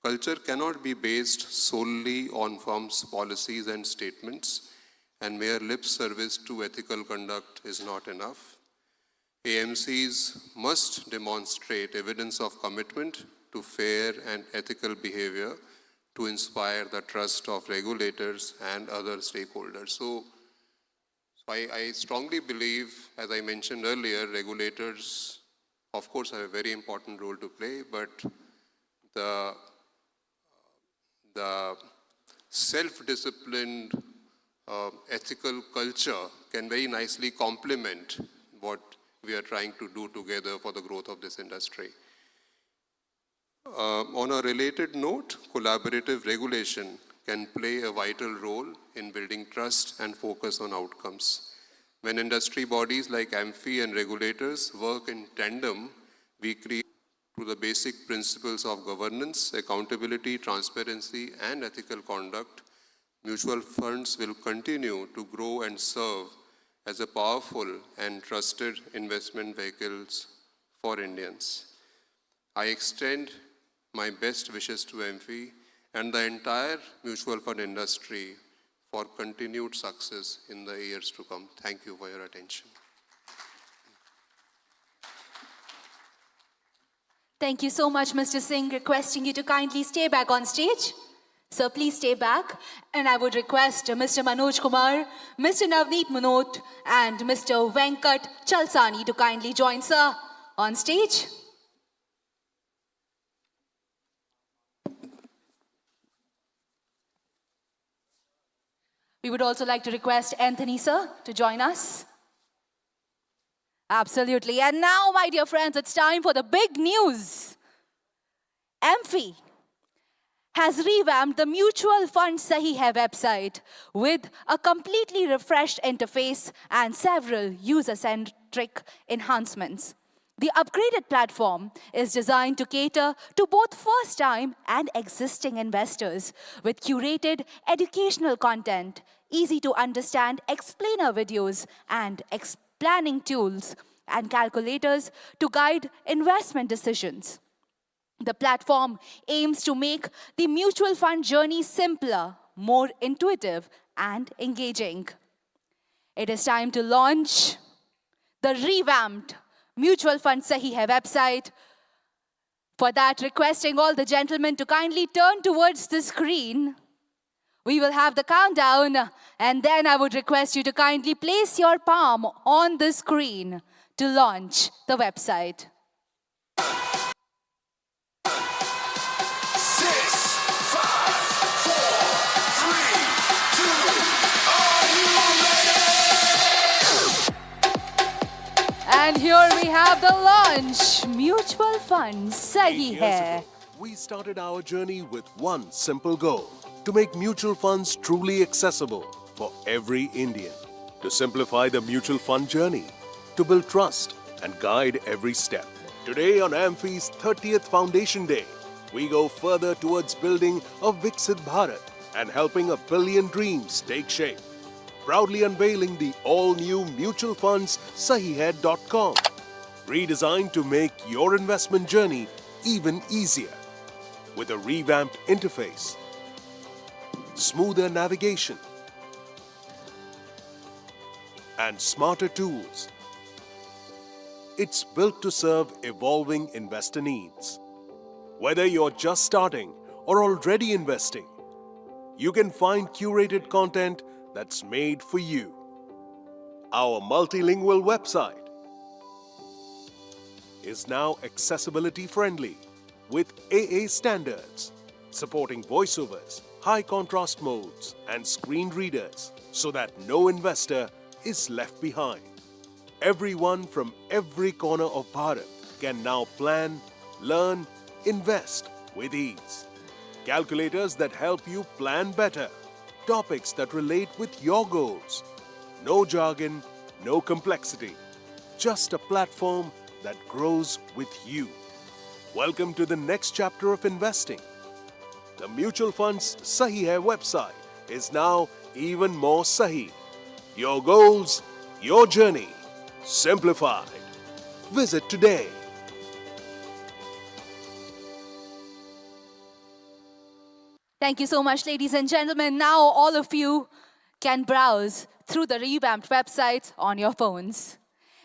Culture cannot be based solely on firms' policies and statements, and mere lip service to ethical conduct is not enough. AMCs must demonstrate evidence of commitment to fair and ethical behavior to inspire the trust of regulators and other stakeholders. So I strongly believe, as I mentioned earlier, regulators, of course, have a very important role to play, but the self-disciplined ethical culture can very nicely complement what we are trying to do together for the growth of this industry. On a related note, collaborative regulation can play a vital role in building trust and focus on outcomes. When industry bodies like Amfi and regulators work in tandem, we create to the basic principles of governance, accountability, transparency, and ethical conduct, mutual funds will continue to grow and serve as a powerful and trusted investment vehicles for Indians. I extend my best wishes to Amfi and the entire mutual fund industry for continued success in the years to come. Thank you for your attention. Thank you so much, Mr. Singh. Requesting you to kindly stay back on stage. So please stay back. And I would request Mr. Manoj Kumar, Mr. Navneet Munot, and Mr. Venkat Chalsani to kindly join sir on stage. We would also like to request Anthony sir to join us. Absolutely. And now, my dear friends, it's time for the big news. Amfi has revamped the Mutual Fund Sahi Hai website with a completely refreshed interface and several user-centric enhancements. The upgraded platform is designed to cater to both first-time and existing investors with curated educational content, easy-to-understand explainer videos, and planning tools and calculators to guide investment decisions. The platform aims to make the mutual fund journey simpler, more intuitive, and engaging. It is time to launch the revamped Mutual Fund Sahi Hai website. For that, requesting all the gentlemen to kindly turn towards the screen. We will have the countdown, and then I would request you to kindly place your palm on the screen to launch the website. 6, 5, 4, 3, 2, are you ready? And here we have the launch, Mutual Fund Sahi Hai. We started our journey with one simple goal: to make mutual funds truly accessible for every Indian, to simplify the mutual fund journey, to build trust and guide every step. Today on Amfi's 30th Foundation Day, we go further towards building a Viksit Bharat and helping a billion dreams take shape. Proudly unveiling the all-new mutual funds Sahihead.com, redesigned to make your investment journey even easier. With a revamped interface, smoother navigation, and smarter tools. It's built to serve evolving investor needs. Whether you're just starting or already investing, you can find curated content that's made for you. Our multilingual website is now accessibility friendly with AA standards, supporting voiceovers, high contrast modes, and screen readers so that no investor is left behind. Everyone from every corner of Bharat can now plan, learn, invest with ease. Calculators that help you plan better. Topics that relate with your goals. No jargon, no complexity. Just a platform that grows with you. Welcome to the next chapter of investing. The Mutual Funds Sahi Hai website is now even more Sahi. Your goals, your journey, simplified. Visit today. Thank you so much, ladies and gentlemen. Now all of you can browse through the revamped website on your phones.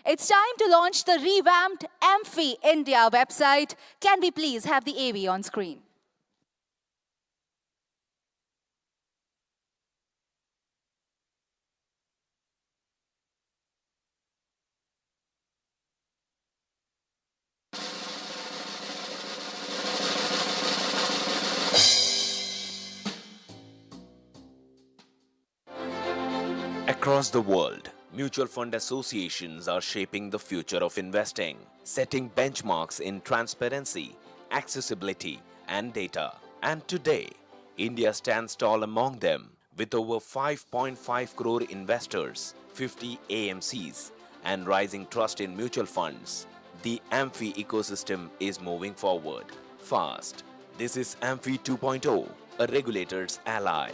It's time to launch the revamped Amfi India website. Can we please have the AV on screen? Across the world, mutual fund associations are shaping the future of investing, setting benchmarks in transparency, accessibility, and data. And today, India stands tall among them with over 5.5 crore investors, 50 AMCs, and rising trust in mutual funds. The Amfi ecosystem is moving forward fast. This is Amfi 2.0, a regulator's ally.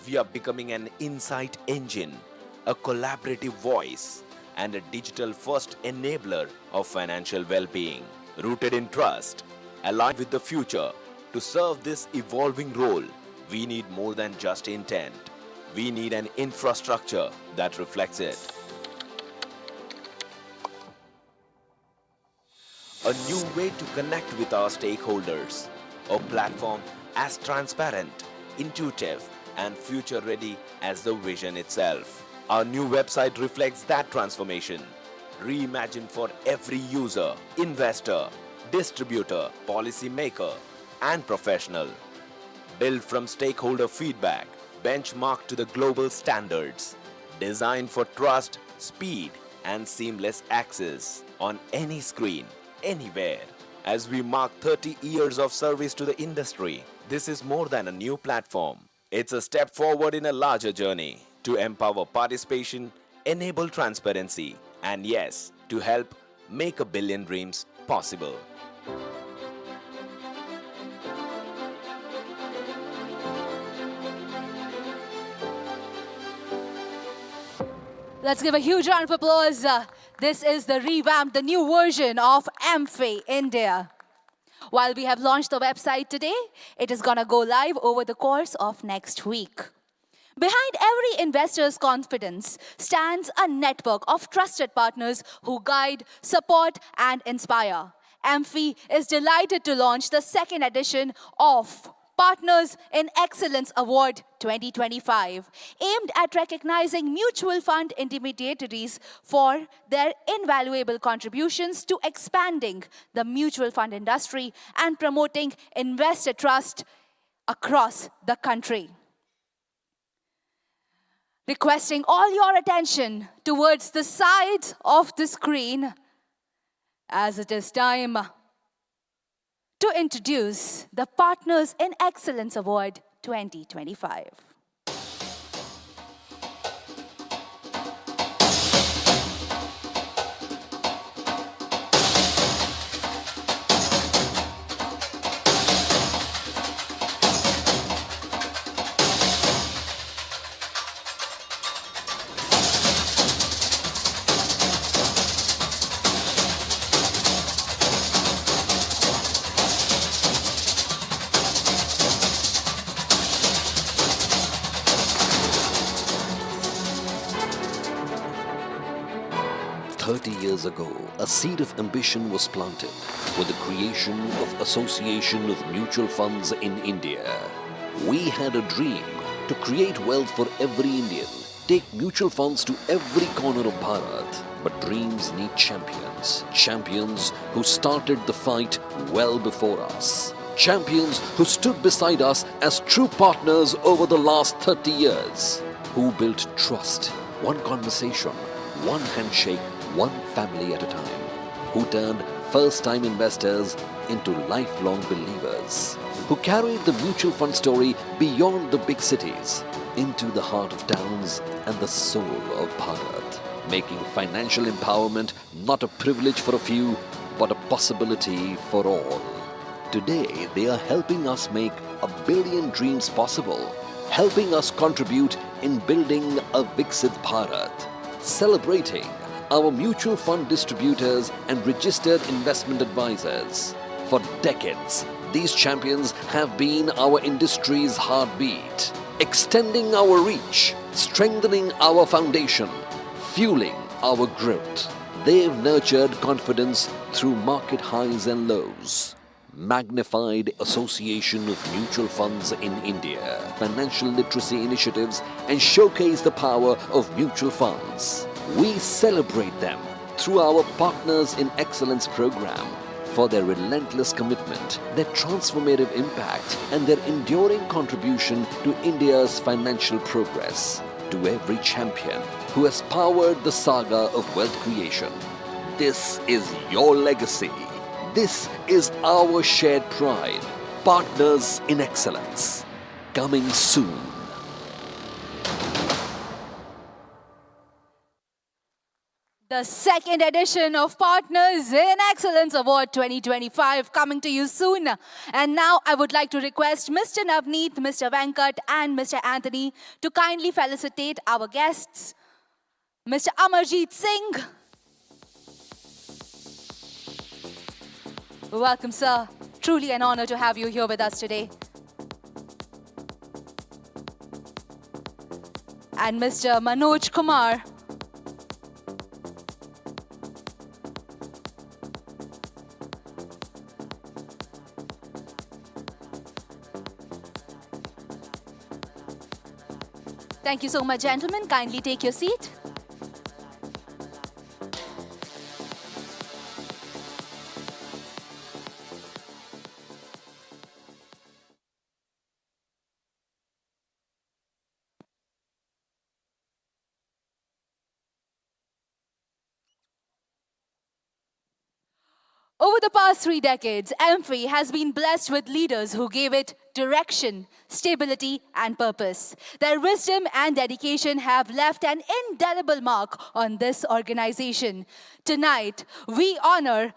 We are becoming an insight engine, a collaborative voice, and a digital-first enabler of financial well-being. Rooted in trust, aligned with the future, to serve this evolving role, we need more than just intent. We need an infrastructure that reflects it. A new way to connect with our stakeholders. A platform as transparent, intuitive, and future-ready as the vision itself. Our new website reflects that transformation. Reimagined for every user, investor, distributor, policymaker, and professional. Built from stakeholder feedback, benchmarked to the global standards. Designed for trust, speed, and seamless access on any screen, anywhere. As we mark 30 years of service to the industry, this is more than a new platform. It's a step forward in a larger journey to empower participation, enable transparency, and yes, to help make a billion dreams possible. Let's give a huge round of applause. This is the revamped, the new version of Amfi India. While we have launched the website today, it is going to go live over the course of next week. Behind every investor's confidence stands a network of trusted partners who guide, support, and inspire. Amfi is delighted to launch the second edition of Partners in Excellence Award 2025, aimed at recognizing mutual fund intermediaries for their invaluable contributions to expanding the mutual fund industry and promoting investor trust across the country. Requesting all your attention towards the side of the screen, as it is time to introduce the Partners in Excellence Award 2025. Years ago, a seed of ambition was planted with the creation of Association of Mutual Funds in India. We had a dream to create wealth for every Indian, take mutual funds to every corner of Bharat. But dreams need champions. Champions who started the fight well before us. Champions who stood beside us as true partners over the last 30 years. Who built trust, one conversation, one handshake, one family at a time, who turned first-time investors into lifelong believers, who carried the mutual fund story beyond the big cities, into the heart of towns and the soul of Bharat, making financial empowerment not a privilege for a few, but a possibility for all. Today, they are helping us make a billion dreams possible, helping us contribute in building a Viksit Bharat, celebrating our mutual fund distributors and registered investment advisors. For decades, these champions have been our industry's heartbeat, extending our reach, strengthening our foundation, fueling our growth. They've nurtured confidence through market highs and lows, magnified Association of Mutual Funds in India, financial literacy initiatives, and showcase the power of mutual funds. We celebrate them through our Partners in Excellence program for their relentless commitment, their transformative impact, and their enduring contribution to India's financial progress. To every champion who has powered the saga of wealth creation, this is your legacy. This is our shared pride. Partners in Excellence. Coming soon. The The second edition of Partners in Excellence Award 2025 coming to you soon. And now I would like to request Mr. Navneet, Mr. Venkat and Mr. Anthony to kindly felicitate our guests. Mr. Amarjeet Singh. Welcome, sir. Truly an honor to have you here with us today. And Mr. Manoj Kumar. Thank you so much, gentlemen. Kindly take your seat. Over the past 3 decades, Amfi has been blessed with leaders who gave it direction, stability, and purpose. Their wisdom and dedication have left an indelible mark on this organization. Tonight, we honor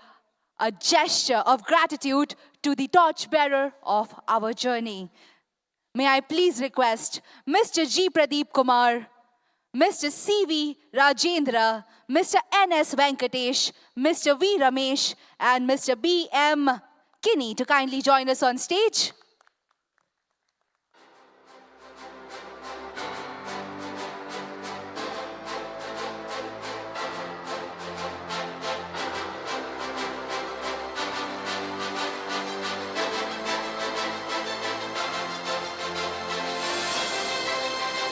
a gesture of gratitude to the torchbearer of our journey. May I please request Mr. G. Pradeep Kumar, Mr. C.V. Rajendra, Mr. N.S. Venkatesh, Mr. V. Ramesh, and Mr. B.M. Kinney to kindly join us on stage.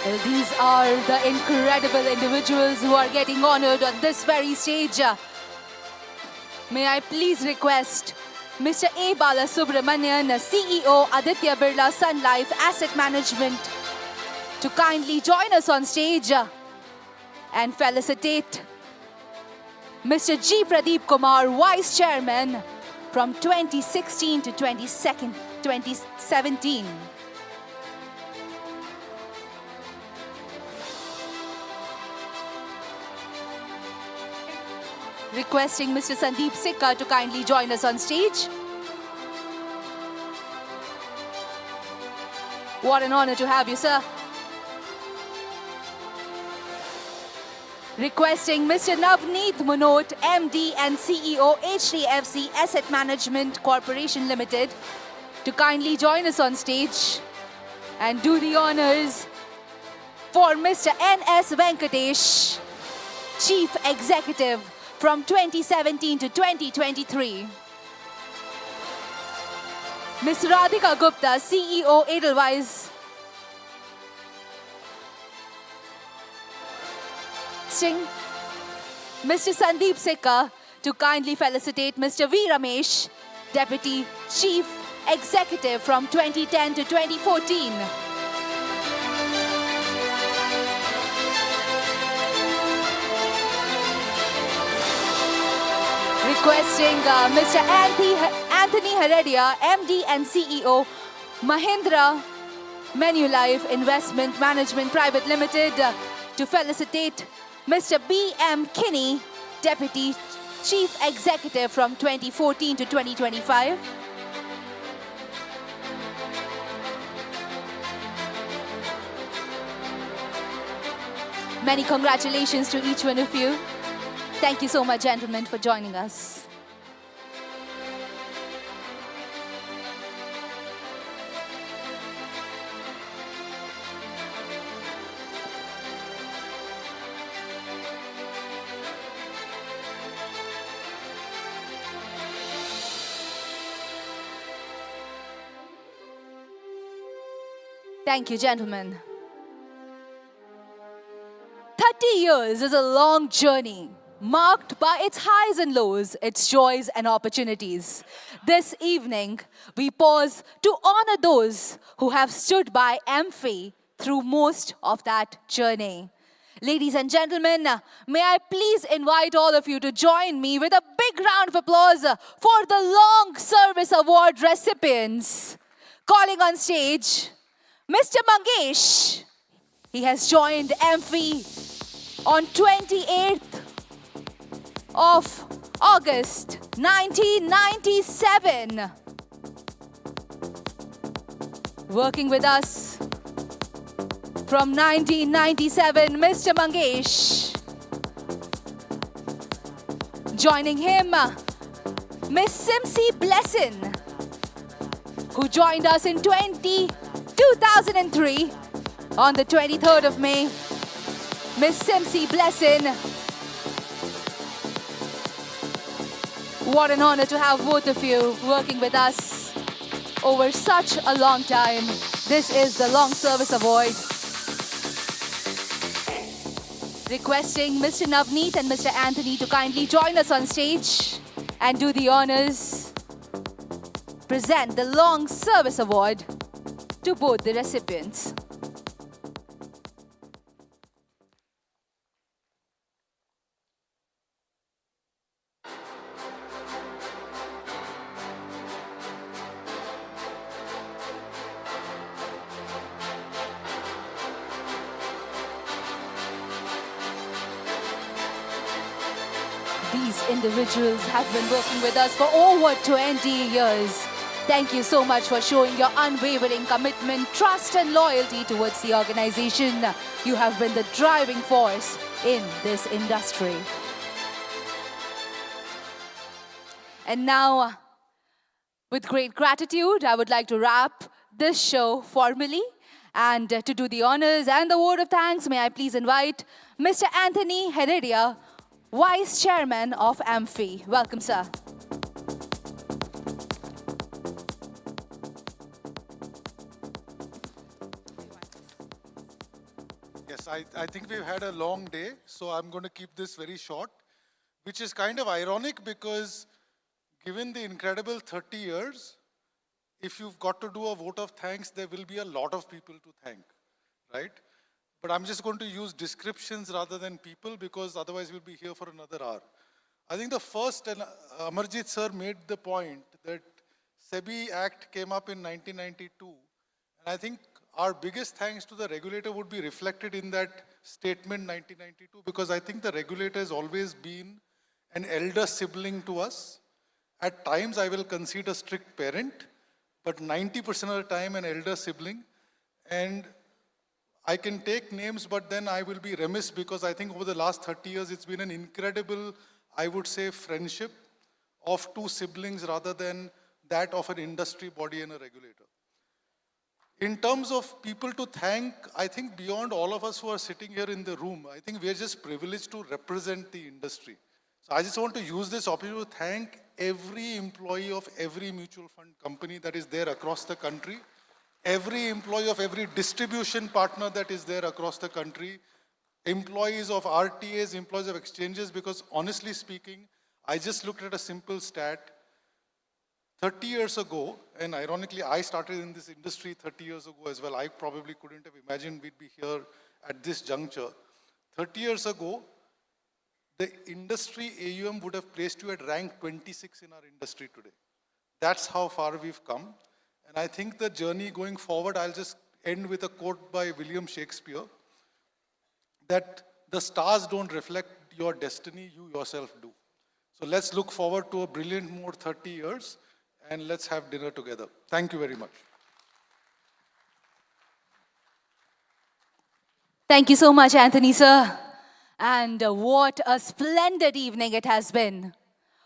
Well, these are the incredible individuals who are getting honored on this very stage. May I please request Mr. A. Balasubramanian, CEO, Aditya Birla Sun Life Asset Management, to kindly join us on stage and felicitate Mr. G. Pradeep Kumar, Vice Chairman from 2016 to 2017. Requesting Mr. Sandeep Sikka to kindly join us on stage. What an honor to have you, sir. Requesting Mr. Navneet Munot, MD and CEO, HDFC Asset Management Corporation Limited, to kindly join us on stage and do the honors for Mr. N.S. Venkatesh, Chief Executive from 2017 to 2023. Ms. Radhika Gupta, CEO, Edelweiss. Mr. Sandeep Sikka to kindly felicitate Mr. V. Ramesh, Deputy Chief Executive from 2010 to 2014. Requesting Mr. Anthony Heredia, MD and CEO, Mahindra Manulife Investment Management Private Limited, to felicitate Mr. B.M. Kinney, Deputy Chief Executive from 2014 to 2025. Many congratulations to each one of you. Thank you so much, gentlemen, for joining us. Thank you, gentlemen. 30 years is a long journey, marked by its highs and lows, its joys and opportunities. This evening, we pause to honor those who have stood by Amfi through most of that journey. Ladies and gentlemen, may I please invite all of you to join me with a big round of applause for the Long Service Award recipients. Calling on stage, Mr. Mangesh. He has joined Amfi on 28th of August 1997. Working with us from 1997, Mr. Mangesh. Joining him, Miss Simsi Blessin, who joined us in 2003 on the 23rd of May. Miss Simsi Blessin. What an honor to have both of you working with us over such a long time. This is the Long Service Award. Requesting Mr. Navneet and Mr. Anthony to kindly join us on stage and do the honors. Present the Long Service Award to both the recipients. These individuals have been working with us for over 20 years. Thank you so much for showing your unwavering commitment, trust and loyalty towards the organization. You have been the driving force in this industry. And now, with great gratitude, I would like to wrap this show formally. And to do the honors and the word of thanks, may I please invite Mr. Anthony Heredia, Vice Chairman of Amfi. Welcome, sir. Yes, I think we've had a long day, so I'm going to keep this very short, which is kind of ironic because given the incredible 30 years, if you've got to do a vote of thanks, there will be a lot of people to thank, right? But I'm just going to use descriptions rather than people because otherwise we'll be here for another hour. I think the first, and Amarjit sir made the point that SEBI Act came up in 1992. And I think our biggest thanks to the regulator would be reflected in that statement 1992 because I think the regulator has always been an elder sibling to us. At times I will concede a strict parent, but 90% of the time an elder sibling. And I can take names, but then I will be remiss because I think over the last 30 years, it's been an incredible, I would say, friendship of two siblings rather than that of an industry body and a regulator. In terms of people to thank, I think beyond all of us who are sitting here in the room, I think we are just privileged to represent the industry. So I just want to use this opportunity to thank every employee of every mutual fund company that is there across the country, every employee of every distribution partner that is there across the country, employees of RTAs, employees of exchanges, because honestly speaking, I just looked at a simple stat. 30 years ago, and ironically, I started in this industry 30 years ago as well. I probably couldn't have imagined we'd be here at this juncture. 30 years ago, the industry AUM would have placed you at rank 26 in our industry today. That's how far we've come. And I think the journey going forward, I'll just end with a quote by William Shakespeare, that the stars don't reflect your destiny, you yourself do. So let's look forward to a brilliant more 30 years and let's have dinner together. Thank you very much. Thank you so much, Anthony, sir. And what a splendid evening it has been.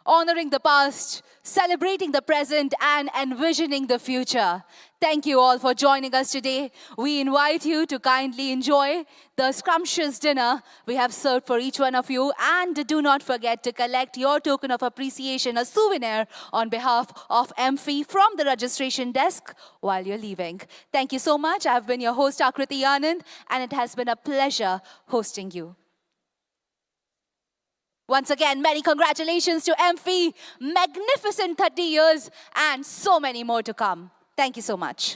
Honoring the past, celebrating the present, and envisioning the future. Thank you all for joining us today. We invite you to kindly enjoy the scrumptious dinner we have served for each one of you. And do not forget to collect your token of appreciation, a souvenir, on behalf of Amfi from the registration desk while you're leaving. Thank you so much. I've been your host, Akriti Anand, and it has been a pleasure hosting you. Once again, many congratulations to Amfi. Magnificent 30 years and so many more to come. Thank you so much.